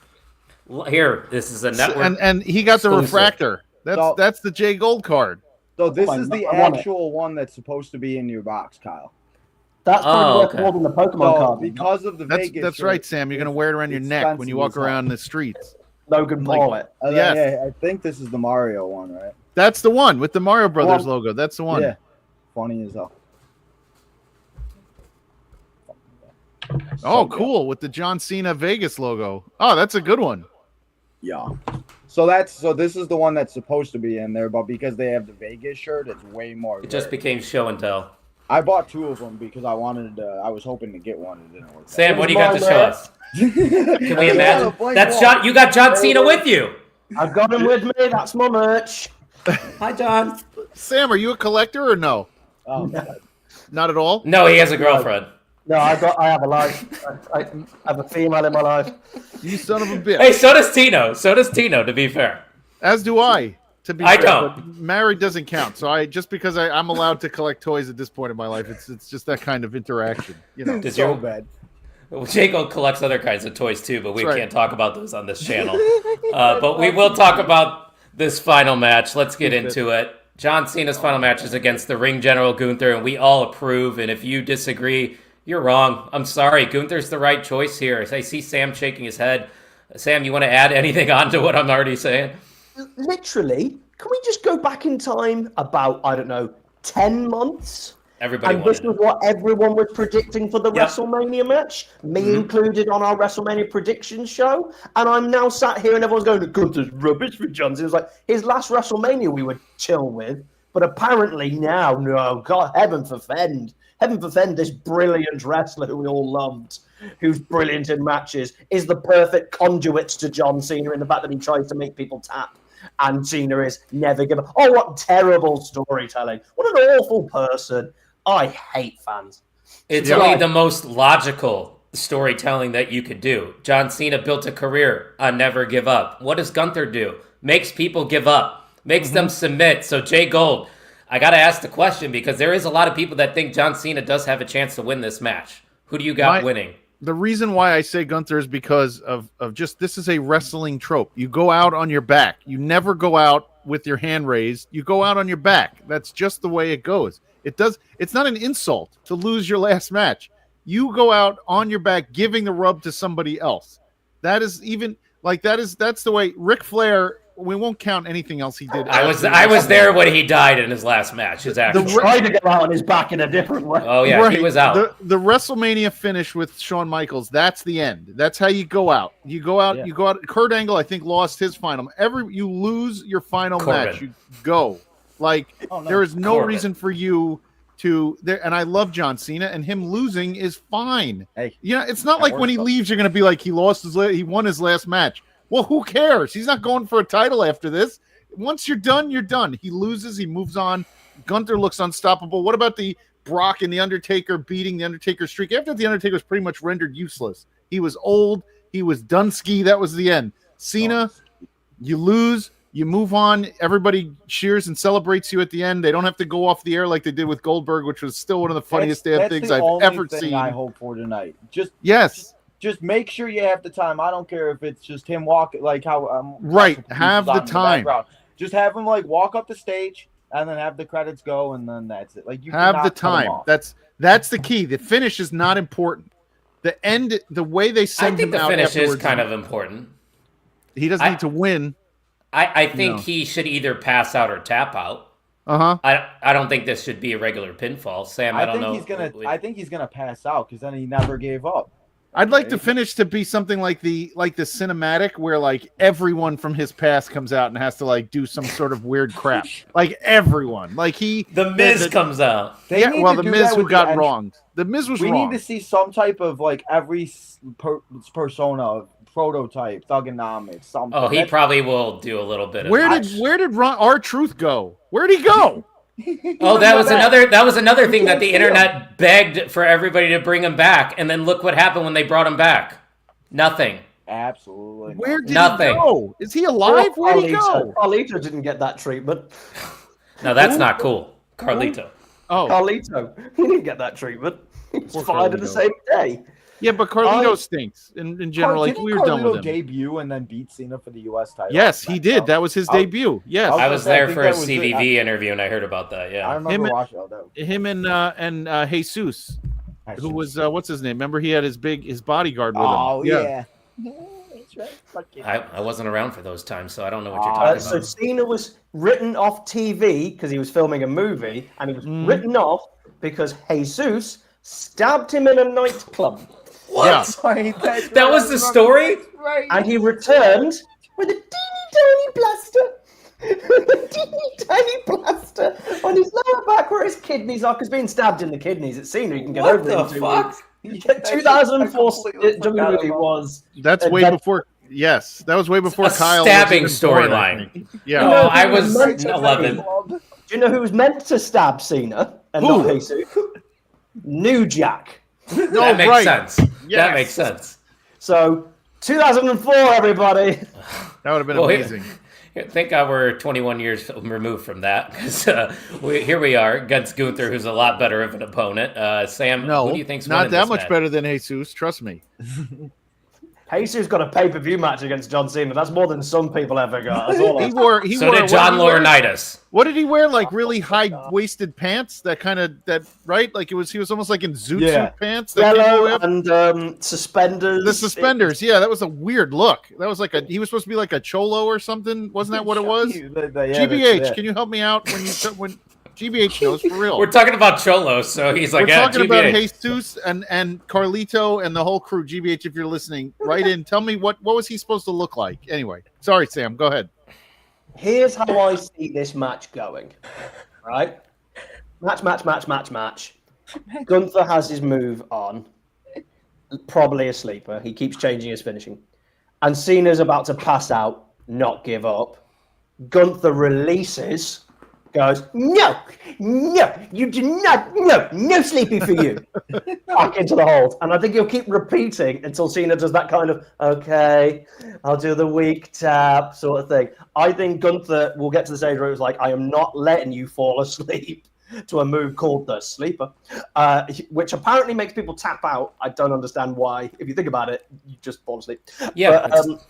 Here, this is a network. And he got the exclusive. refractor. That's the J Gold card. So this my is the God, I want it. actual one that's supposed to be in your box, Kyle. That's probably worth okay. more than the Pokemon So card. because of the Vegas, That's shirt, right, Sam. You're gonna wear it around your it's neck when you walk expensive as hell. around the streets. Logan Paul it. Yes. Yeah, I think this is the Mario one, right? That's the one with the Mario Brothers Well, logo. That's the one. Yeah. Funny as hell. Oh, cool, with the John Cena Vegas logo. Oh, that's a good one. Yeah. So this is the one that's supposed to be in there, but because they have the Vegas shirt, it's way more. It just rare. became show and tell. I bought 2 of them because I was hoping to get one. It didn't work. Sam, what do you got to show us? Can we imagine? Blank That's wall. John. You got John Cena with you. I've got him with me. That's my merch. Hi, John. Sam, are you a collector or no? Oh, Not at all. No, he has a girlfriend. No, I have a life. I have a female in my life. You son of a bitch. Hey, so does Tino. So does Tino. To be fair. As do I. To be I fair, don't. but married doesn't count. So I'm allowed to collect toys at this point in my life. It's just that kind of interaction, you know. Does so your bad. Jacob collects other kinds of toys too, but we That's right. can't talk about those on this channel. But we will talk about this final match. Let's get into it. John Cena's final match is against the Ring General Gunther, and we all approve. And if you disagree, you're wrong. I'm sorry. Gunther's the right choice here. I see Sam shaking his head. Sam, you want to add anything on to what I'm already saying? Literally, can we just go back in time about, I don't know, 10 months? Everybody And this wanted was it. what everyone was predicting for the Yep. WrestleMania match, me included on our WrestleMania predictions show. And I'm now sat here and everyone's going, Gunther's rubbish for Johnson. It was like his last WrestleMania we would chill with. But apparently now, no, God, heaven forfend this brilliant wrestler who we all loved, who's brilliant in matches, is the perfect conduit to John Cena in the fact that he tries to make people tap. And Cena is never give up. Oh, what terrible storytelling. What an awful person. I hate fans. It's Yeah. really the most logical storytelling that you could do. John Cena built a career on never give up. What does Gunther do? Makes people give up. Makes them submit. So Jay Gold, I got to ask the question because there is a lot of people that think John Cena does have a chance to win this match. Who do you got winning? The reason why I say Gunther is because of just this is a wrestling trope. You go out on your back. You never go out with your hand raised. You go out on your back. That's just the way it goes. It's not an insult to lose your last match. You go out on your back giving the rub to somebody else. That's the way Ric Flair, we won't count anything else he did. I was there when he died in his last match. His actual. Tried to go out on his back in a different way. Oh yeah, he was out. The WrestleMania finish with Shawn Michaels, that's the end. That's how you go out. You go out. Yeah. You go out. Kurt Angle, I think, lost his final. You lose your final Corbin. match. You go. There is no Corbin. reason for you to there. And I love John Cena, and him losing is fine. Hey, It's not like when he leaves, you're going to be like he he won his last match. Well, who cares? He's not going for a title after this. Once you're done, you're done. He loses, he moves on. Gunther looks unstoppable. What about the Brock and the Undertaker beating the Undertaker streak? After the Undertaker was pretty much rendered useless. He was old. He was Dunsky. That was the end. Cena, you lose. You move on. Everybody cheers and celebrates you at the end. They don't have to go off the air like they did with Goldberg, which was still one of the funniest damn things I've ever seen. I hope for tonight. Just make sure you have the time. I don't care if it's just him walking, like how right. Have the time. Just have him like walk up the stage and then have the credits go, and then that's it. Like you have the cannot cut him time. off. That's the key. The finish is not important. The end, the way they I send think him the out finish is afterwards, kind of important. He doesn't need to win. I think he should either pass out or tap out. I don't think this should be a regular pinfall. Sam, I don't know. I think he's gonna pass out because then he never gave up. I'd like the finish to be something like the cinematic where like everyone from his past comes out and has to like do some sort of weird crap. Like everyone. Like the Miz comes out. The Miz who got wronged. The Miz was wrong. We need to see some type of like every persona prototype, thugonomics, something. Oh, he probably will do a little bit of Where did R-Truth go? Where'd he go? Oh, that was another thing that the internet begged for everybody to bring him back, and then look what happened when they brought him back. Nothing. Absolutely. Where did Nothing. he go? Is he alive? Where'd he go? Carlito didn't get that treatment. No, that's not cool. Carlito. Oh, Carlito, he didn't get that treatment. He was Poor fired in the Carlito. same day. yeah, but Carlito stinks in general. Like, Didn't we were done Carlito with him. debut and then beat Cena for the U.S. title? Yes, he did. That was his I- debut. Yes, I was gonna say, I there think for a that was it. CVV interview, and I heard about that. I Yeah. remember Him- watching that. him and Jesus, who was what's his name? Remember, he had his bodyguard with him. Oh yeah. That's right. Fucking. I wasn't around for those times, so I don't know what you're talking So about. Cena was written off TV because he was filming a movie, and he was written off because Jesus stabbed him in a nightclub. What? Right, that's That right, was I the remember story? that, Right. And he returned with a teeny tiny blaster. A teeny tiny blaster on his lower back where his kidneys are, because being stabbed in the kidneys at Cena, you can get What over it the in 2 fuck? weeks. Yeah, 2004 I completely forgot WWE about was That's And way that- before. Yes, that was way before A Kyle. stabbing was even born, I storyline. think. No, Yeah. know, I he was was meant to 11. Do you know who was meant to stab Cena and Who? not Jesus? New Jack. No, That makes right. sense. Yes. That makes sense. So 2004, everybody. That would have been Well, amazing. Thank God we're 21 years removed from that, because here we are against Gunther, who's a lot better of an opponent. Sam, No, who do you think's not winning that this much match? better than Jesus. Trust me. Jesus got a pay-per-view match against John Cena. That's more than some people ever got. That's all He I'm wore. He So wore. did what John did he wear? Laurinaitis. What did he wear? Like really high-waisted pants. That kind of right. Like it was. He was almost like in zoot Yeah. suit pants. That came Yellow away- and suspenders. the suspenders. Yeah, that was a weird look. That was like a. He was supposed to be like a cholo or something. Wasn't that what it was? GBH, can you help me out when GBH knows for real? We're talking about Cholos, so he's like, We're yeah, talking GBH. about Jesus and Carlito and the whole crew. GBH, if you're listening, write in. Tell me what was he supposed to look like? Anyway, sorry, Sam. Go ahead. Here's how I see this match going. Right? Match. Gunther has his move on. Probably a sleeper. He keeps changing his finishing. And Cena's about to pass out, not give up. Gunther releases, goes, no, you do not, no sleeping for you. Back into the hold. And I think he'll keep repeating until Cena does that kind of, okay, I'll do the weak tap sort of thing. I think Gunther will get to the stage where it's like, I am not letting you fall asleep to a move called the sleeper, which apparently makes people tap out. I don't understand why. If you think about it, you just fall asleep. Yeah, But,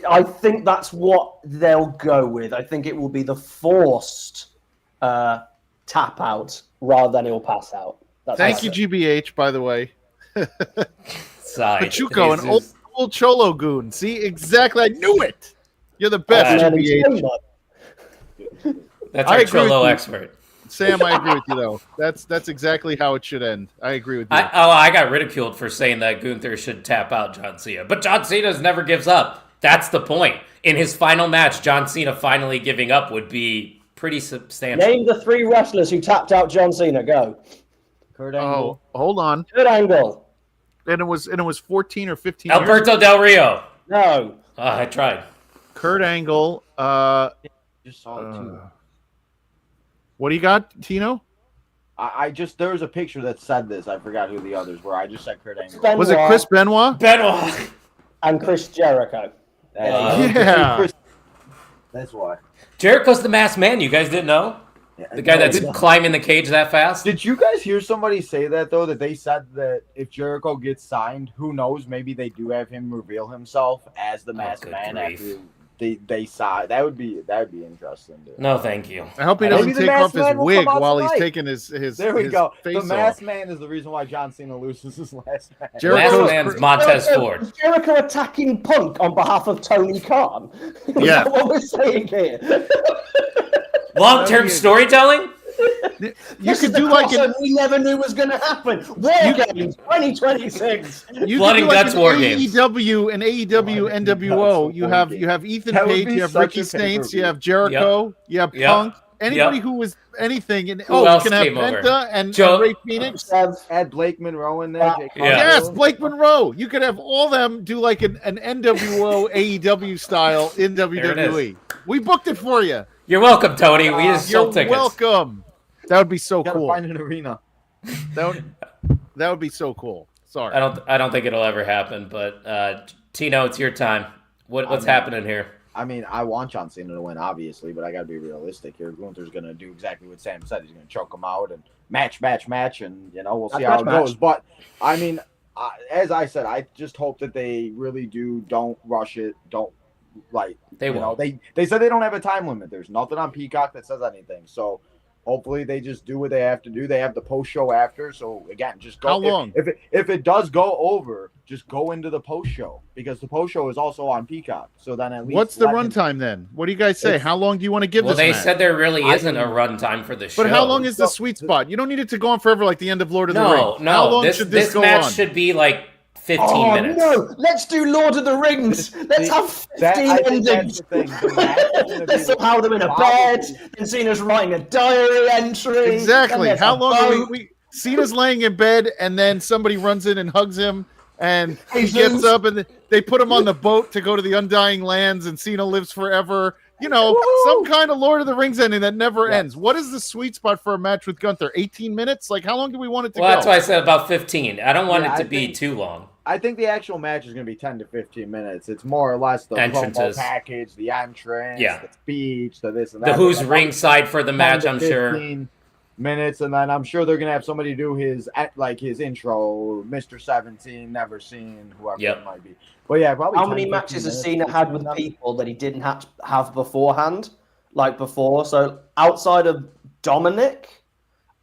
I think that's what they'll go with. I think it will be the forced tap out rather than he'll pass out. That's Thank what you, GBH. By the way, Side. Pachuco, an Jesus. old cholo goon. See, exactly. I knew it. You're the I best, said. GBH. That's I our agree with Cholo you. expert. Sam, I agree with you though. That's exactly how it should end. I agree with you. I got ridiculed for saying that Gunther should tap out John Cena, but John Cena never gives up. That's the point. In his final match, John Cena finally giving up would be pretty substantial. Name the 3 wrestlers who tapped out John Cena. Go. Kurt Angle. Oh, hold on. Good angle. And it was 14 or 15 years. Alberto Del Rio. No. I tried. Kurt Angle. Just saw it too. What do you got, Tino? I just there was a picture that said this. I forgot who the others were. I just said Kurt Angle. Benoit Was it Chris Benoit? Benoit. and Chris Jericho. Yeah. That's why. Jericho's the masked man. You guys didn't know? Yeah, The guy that's no, climbing the cage that fast? Did you guys hear somebody say that though? That they said that if Jericho gets signed, who knows? Maybe they do have him reveal himself as the masked good man grief. after they saw. That would be interesting. Dude. No, thank you. I hope he Maybe doesn't the take masked off his man will wig come out while he's tonight. taking his There we his go. face The masked off. man is the reason why John Cena loses his last match. Jericho- Last Jericho's man's Montez Ford. Is Jericho attacking Punk on behalf of Tony Khan? Is Yeah. that what we're saying here? Long-term storytelling? You This could is the do like crossover an we never knew was going to happen. War Games 2026. you Blood could do and like Guts an War Games. AEW and AEW Blood and NWO. Guts You War have Games. Ethan That would Page, be you have such Ricky a Saints, you pay-per-view. have Jericho, you have Yep. Punk. Anybody Yep. who was anything, and Who else you can have came over? Penta and Joe- Ray Phoenix. Add Blake Monroe in there. Jake Yeah. Yes, Cargill. Blake Monroe. You could have all them do like an NWO AEW style in WWE. We booked it for you. You're welcome, Tony. We just You're sold tickets. welcome. That would be so Gotta cool. find an arena. That would be so cool. Sorry. I don't think it'll ever happen, but Tino, it's your time. What's happening here? I mean, I want John Cena to win, obviously, but I got to be realistic here. Gunther's going to do exactly what Sam said. He's going to choke him out and match, and we'll see how it goes. But I mean, as I said, I just hope that they really don't rush it. Don't they said they don't have a time limit. There's nothing on Peacock that says anything. So hopefully they just do what they have to do. They have the post show after. So again, just go. How long? If it does go over, just go into the post show, because the post show is also on Peacock. So then at least what's the runtime then? What do you guys say? How long do you want to give this? Well, they match? said there really isn't a runtime for the show. But how long is the sweet spot? You don't need it to go on forever like the end of Lord of the Rings. No, how long should this go match on? should be like 15 minutes. No, let's do Lord of the Rings. Let's have 15 endings. Let's somehow them in a bed, and Cena's writing a diary entry. Exactly. How long are we Cena's laying in bed, and then somebody runs in and hugs him, and he gets up, and they put him on the boat to go to the Undying Lands, and Cena lives forever. Some kind of Lord of the Rings ending that never ends. What is the sweet spot for a match with Gunther? 18 minutes? Like, how long do we want it to go? Well, that's why I said about 15. I don't want it to be too long. I think the actual match is going to be 10 to 15 minutes. It's more or less the promo package, the entrance, the speech, the this and that. The who's ringside for the match, I'm sure. 15 minutes, and then I'm sure they're going to have somebody do his intro, Mr. 17, never seen, whoever it might be. But yeah, probably. How many matches has Cena had with people that he didn't have beforehand, like before? So outside of Dominic,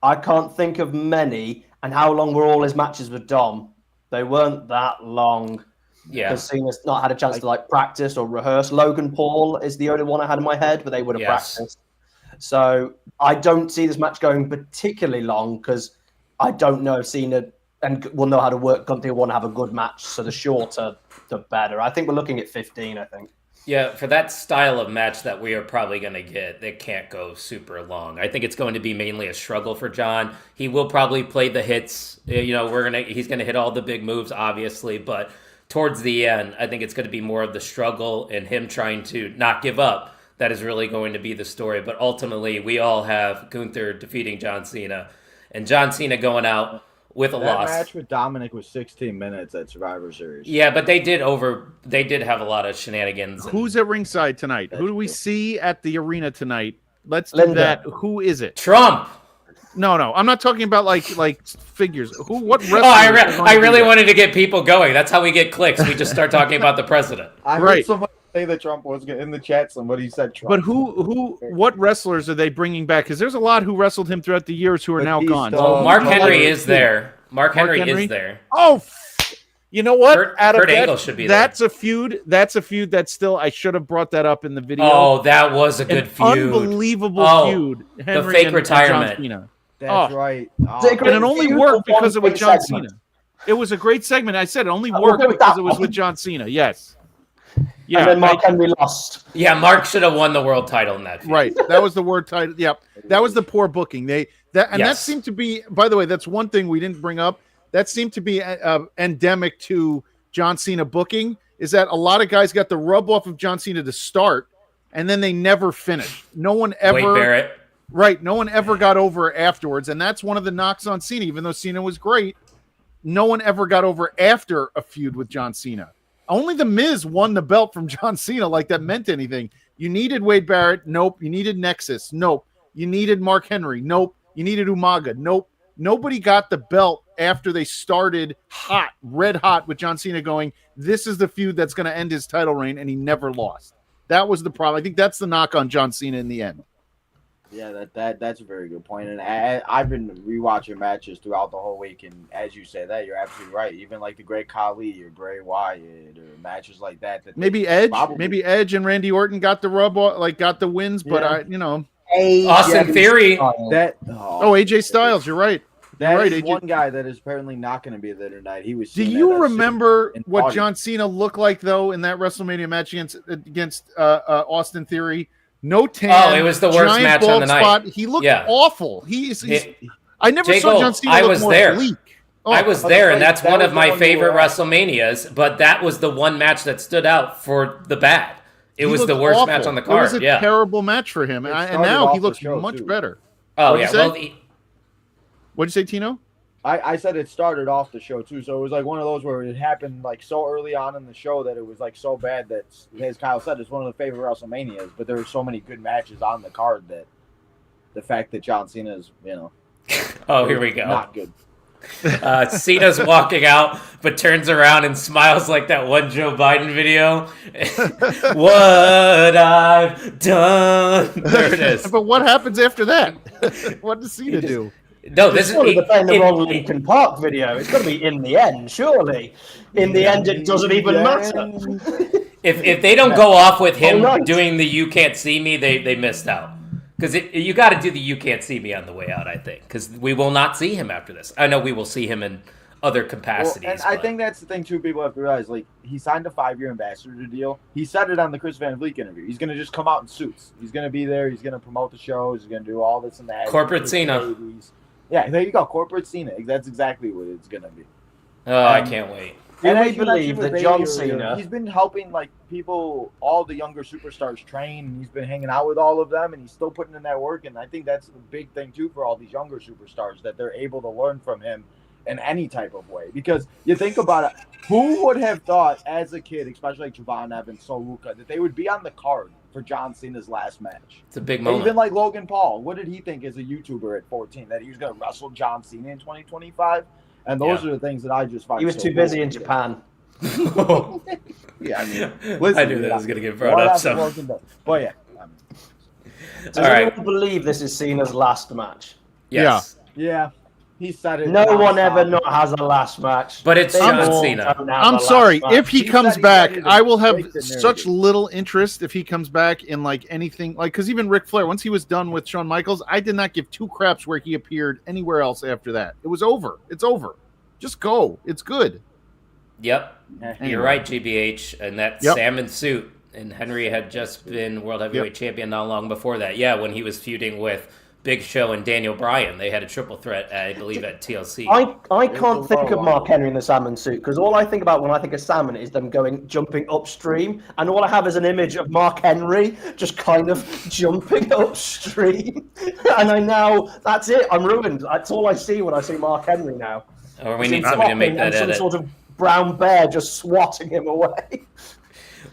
I can't think of many. And how long were all his matches with Dom? They weren't that long. Yeah. Because Cena's not had a chance to practice or rehearse. Logan Paul is the only one I had in my head, but they would have practiced. So I don't see this match going particularly long, because I don't know if Cena will know how to work Gunther. Want to have a good match, so the shorter, the better. I think we're looking at 15, I think. Yeah, for that style of match that we are probably going to get, they can't go super long. I think it's going to be mainly a struggle for John. He will probably play the hits. He's going to hit all the big moves, obviously, but towards the end, I think it's going to be more of the struggle and him trying to not give up. That is really going to be the story. But ultimately, we all have Gunther defeating John Cena, and John Cena going out with a loss. That match with Dominic was 16 minutes at Survivor Series. Yeah, but they did have a lot of shenanigans. Who's at ringside tonight? Who do we see at the arena tonight? Let's do that. Who is it? Trump. No. I'm not talking about like figures. What wrestler? I really wanted to get people going. That's how we get clicks. We just start talking about the president. I heard somebody say that Trump was in the chat. Somebody said Trump. But what wrestlers are they bringing back? Because there's a lot who wrestled him throughout the years who are now gone. Well, Mark Henry is there. Mark Henry is there. Oh, you know what? Kurt Angle should be there. That's a feud that's still. I should have brought that up in the video. Oh, that was a good feud. Unbelievable feud. Henry the fake retirement. John Cena. That's right. And it only worked because it was John Cena. It was a great segment. I said it only worked because it was with John Cena. Yes. Yeah, and then Mark Henry lost. Yeah, Mark should have won the world title in that feud. Right. That was the word title. Yep. That was the poor booking. That seemed to be, by the way, that's one thing we didn't bring up. That seemed to be endemic to John Cena booking, is that a lot of guys got the rub off of John Cena to start, and then they never finished. No one ever. Wade Barrett. Right. No one ever got over afterwards. And that's one of the knocks on Cena. Even though Cena was great, no one ever got over after a feud with John Cena. Only The Miz won the belt from John Cena like that meant anything. You needed Wade Barrett. Nope. You needed Nexus. Nope. You needed Mark Henry. Nope. You needed Umaga. Nope. Nobody got the belt after they started red hot with John Cena going, this is the feud that's going to end his title reign, and he never lost. That was the problem. I think that's the knock on John Cena in the end. Yeah, that's a very good point. And I've been rewatching matches throughout the whole week, and as you say that, you're absolutely right. Even like the Great Khali or Bray Wyatt or matches like that. Maybe Edge and Randy Orton got the rub, got the wins, but Austin Theory. AJ Styles, you're right. That is one guy that is apparently not going to be there tonight. He was. Do you remember what John Cena looked like though in that WrestleMania match against Austin Theory? No tan. Oh, it was the worst match on the night. He looked awful. I never saw John Cena look more bleak. I was there, and that's one of my favorite WrestleManias. But that was the one match that stood out for the bad. It was the worst match on the card. It was a terrible match for him, and now he looks much better. Oh yeah. What'd you say, Tino? I said it started off the show too, so it was like one of those where it happened like so early on in the show that it was like so bad that, as Kyle said, it's one of the favorite WrestleManias. But there were so many good matches on the card that the fact that John Cena is, oh, here we go. Not good. Cena's walking out, but turns around and smiles like that one Joe Biden video. What I've done. There it is. But what happens after that? What does Cena do? No, this is the wrong Linkin Park video. It's got to be in the end, surely. In the end, it doesn't even matter. If they don't go off with him doing the "You Can't See Me," they missed out. Because you got to do the "You Can't See Me" on the way out, I think. Because we will not see him after this. I know we will see him in other capacities. Well, and I think that's the thing, too, people have to realize. Like, he signed a 5-year ambassador deal. He said it on the Chris Van Vliet interview. He's going to just come out in suits. He's going to be there. He's going to promote the shows. He's going to do all this and that. Corporate Cena. Yeah, there you go. Corporate Cena. That's exactly what it's going to be. Oh, I can't wait. And I believe that John Cena, he's been helping like people, all the younger superstars train, and he's been hanging out with all of them, and he's still putting in that work. And I think that's the big thing too for all these younger superstars, that they're able to learn from him in any type of way. Because you think about it, who would have thought as a kid, especially like Javon Evans, Soluka, that they would be on the card for John Cena's last match? It's a big moment. Even like Logan Paul, what did he think as a YouTuber at 14 that he was going to wrestle John Cena in 2025? And those are the things that I just find. He was too busy in Japan. Yeah, I mean, listen, I knew that was going to get brought up. So. But yeah. Does anyone believe this is Cena's last match? Yes. Yeah. He said it. No one ever not has a last match. But it's John Cena. I'm sorry. If he comes back, I will have such little interest if he comes back in like anything. Like, because even Ric Flair, once he was done with Shawn Michaels, I did not give two craps where he appeared anywhere else after that. It was over. It's over. Just go. It's good. Yep. You're right, GBH. And that salmon suit. And Henry had just been World Heavyweight Champion not long before that. Yeah, when he was feuding with Big Show and Daniel Bryan. They had a triple threat, I believe, at TLC. I can't think of Mark Henry in the salmon suit, because all I think about when I think of salmon is them jumping upstream, and all I have is an image of Mark Henry just kind of jumping upstream. And that's it. I'm ruined. That's all I see when I see Mark Henry now. Or we need somebody to make that edit. Some sort of brown bear just swatting him away.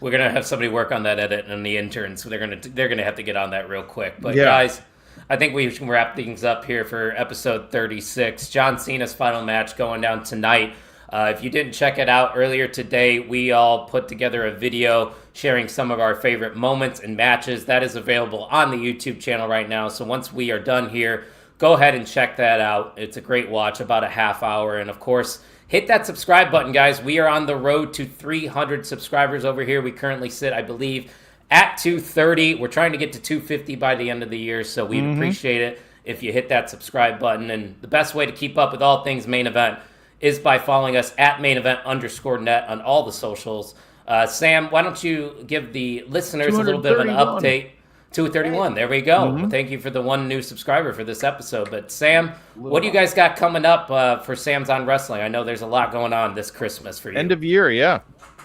We're gonna have somebody work on that edit, and the interns, they're gonna have to get on that real quick. But guys, I think we can wrap things up here for episode 36. John Cena's final match going down tonight. If you didn't check it out earlier today, we all put together a video sharing some of our favorite moments and matches. That is available on the YouTube channel right now. So once we are done here, go ahead and check that out. It's a great watch, about a half hour. And of course, hit that subscribe button, guys. We are on the road to 300 subscribers over here. We currently sit, I believe, at 230. We're trying to get to 250 by the end of the year, so we'd appreciate it if you hit that subscribe button. And the best way to keep up with all things Main Event is by following us at mainevent_net on all the socials. Sam, why don't you give the listeners a little bit of an update? 231. There we go. Thank you for the one new subscriber for this episode. But Sam, what do you guys got coming up for Sam's on Wrestling? I know there's a lot going on this Christmas for you. End of year, yeah.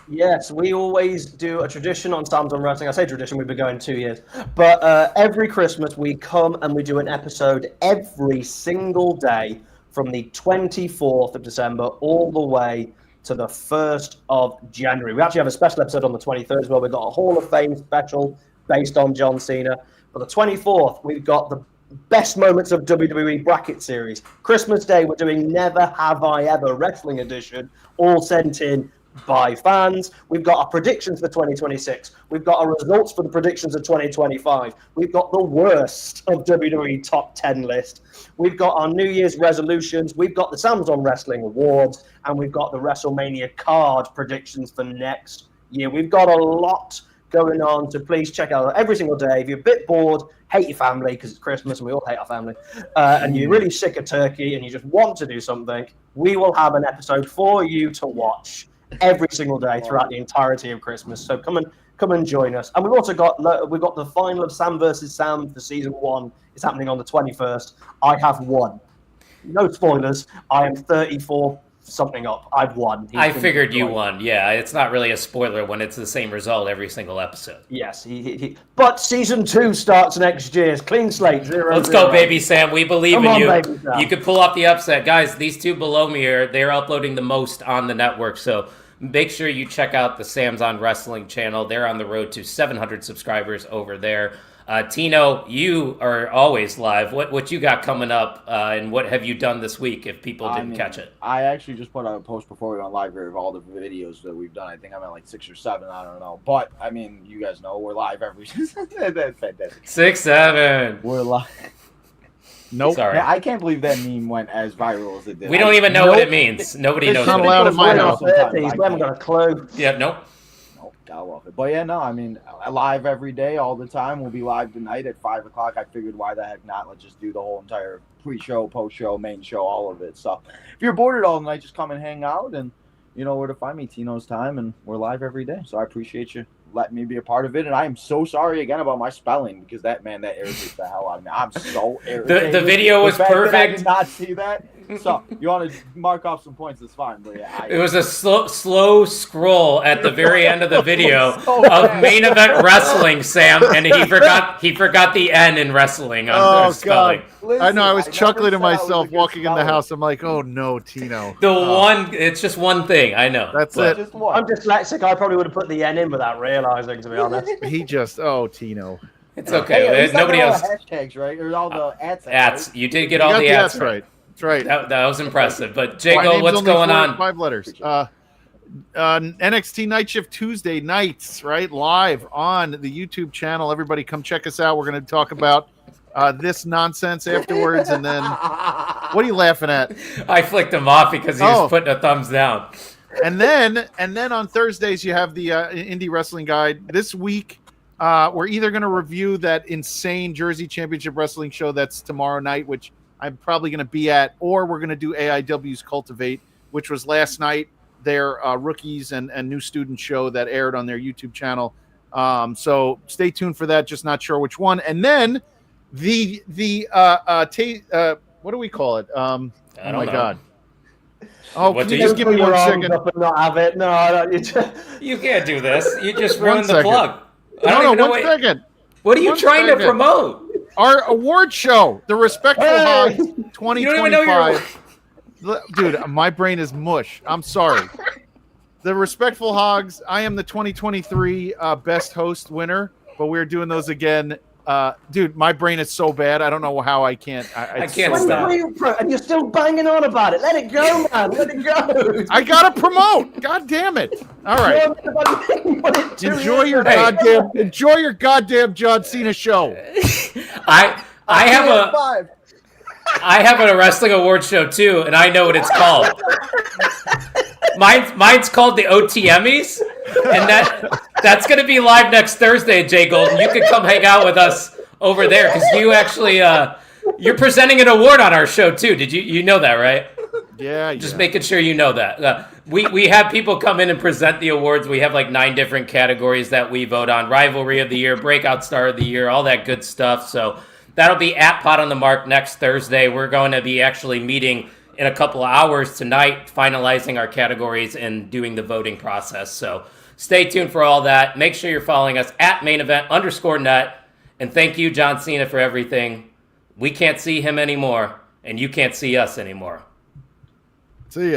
Yes, we always do a tradition on Sam's on Wrestling. I say tradition, we've been going 2 years. But every Christmas we come and we do an episode every single day from the 24th of December all the way to the 1st of January. We actually have a special episode on the 23rd as well. We've got a Hall of Fame special based on John Cena. For the 24th, we've got the best moments of WWE bracket series. Christmas Day, we're doing Never Have I Ever Wrestling Edition, all sent in by fans. We've got our predictions for 2026. We've got our results for the predictions of 2025. We've got the worst of WWE top 10 list. We've got our New Year's resolutions. We've got the Sam's on Wrestling awards, and we've got the WrestleMania card predictions for next year. We've got a lot going on, so please check out every single day. If you're a bit bored, hate your family because it's Christmas and we all hate our family, and you're really sick of turkey and you just want to do something, we will have an episode for you to watch every single day throughout the entirety of Christmas. So come and join us. And we've also got the final of Sam versus Sam for season 1. It's happening on the 21st. I have won. No spoilers. I am 34 something up, I'd won. I figured you won. Yeah, it's not really a spoiler when it's the same result every single episode. Yes, but season 2 starts next year. It's clean slate, 0-0. Let's go, baby Sam. We believe in you. Baby Sam. You could pull off the upset. Guys, these two below me they're uploading the most on the network, so make sure you check out the Sam's on Wrestling channel. They're on the road to 700 subscribers over there. Tino, you are always live. What you got coming up, and what have you done this week if people didn't catch it? I actually just put out a post before we went live here of all the videos that we've done. I think I'm at like 6 or 7. I don't know. But, I mean, you guys know we're live every... That's fantastic. 6, 7. We're live. Nope. Sorry. Man, I can't believe that meme went as viral as it did. We don't even know what it means. Nobody knows not what allowed it in my house. We haven't got a clue. Yeah, nope. Gotta love it. But yeah, no, I mean, live every day, all the time. We'll be live tonight at 5 o'clock. I figured, why the heck not? Let's just do the whole entire pre-show, post-show, main show, all of it. So if you're bored at all tonight, just come and hang out, and you know where to find me, Tino's Time, and we're live every day. So I appreciate you letting me be a part of it, and I am so sorry again about my spelling, because that irritates the hell out of me. I'm so irritated. The video was perfect. I did not see that. So you want to mark off some points? It's fine. But yeah, it was a slow scroll at the very end of the video of main event wrestling, Sam, and he forgot the N in wrestling on spelling. Listen, I know. I was chuckling to myself walking in the house. I'm like, oh no, Tino. It's just one thing. I know. That's it. I'm dyslexic. I probably would have put the N in without realizing, to be honest. Tino. It's okay. Hey, nobody else. Hashtags, right? Or all the ats. Ats. You did get all the ats right. That's right. That was impressive. But Jago, what's going on? 5 letters. NXT Night Shift Tuesday nights, right? Live on the YouTube channel. Everybody come check us out. We're going to talk about this nonsense afterwards. And then, what are you laughing at? I flicked him off because he was putting a thumbs down. And then on Thursdays, you have the Indie Wrestling Guide. This week, we're either going to review that insane Jersey Championship Wrestling show that's tomorrow night, which I'm probably going to be at, or we're going to do AIW's Cultivate, which was last night, their rookies and new student show that aired on their YouTube channel. So stay tuned for that. Just not sure which one. And then what do we call it? Oh my God. Oh, can you just give me 1 second? Up and not have it. No, I don't. You can't do this. You just ruined the plug. No, 1 second. What are you trying to promote? Our award show, the Respectful Hogs 2025. You don't even know Dude, my brain is mush. I'm sorry. The Respectful Hogs, I am the 2023 Best Host winner, but we're doing those again. Dude, my brain is so bad. I don't know how I can't. I can't stop. And you're still banging on about it. Let it go, man. Let it go. I gotta promote. God damn it! All right. Enjoy your goddamn John Cena show. I have a wrestling award show too, and I know what it's called. Mine's called the OTMEs, and that's going to be live next Thursday, Jay Golden. You can come hang out with us over there because you actually you're presenting an award on our show too. Did you know that, right? Yeah. Just making sure you know that. We have people come in and present the awards. We have like 9 different categories that we vote on: Rivalry of the Year, Breakout Star of the Year, all that good stuff. So that'll be at Pot on the Mark next Thursday. We're going to be actually meeting in a couple of hours tonight, finalizing our categories and doing the voting process. So stay tuned for all that. Make sure you're following us at @mainevent_net. And thank you, John Cena, for everything. We can't see him anymore, and you can't see us anymore. See ya.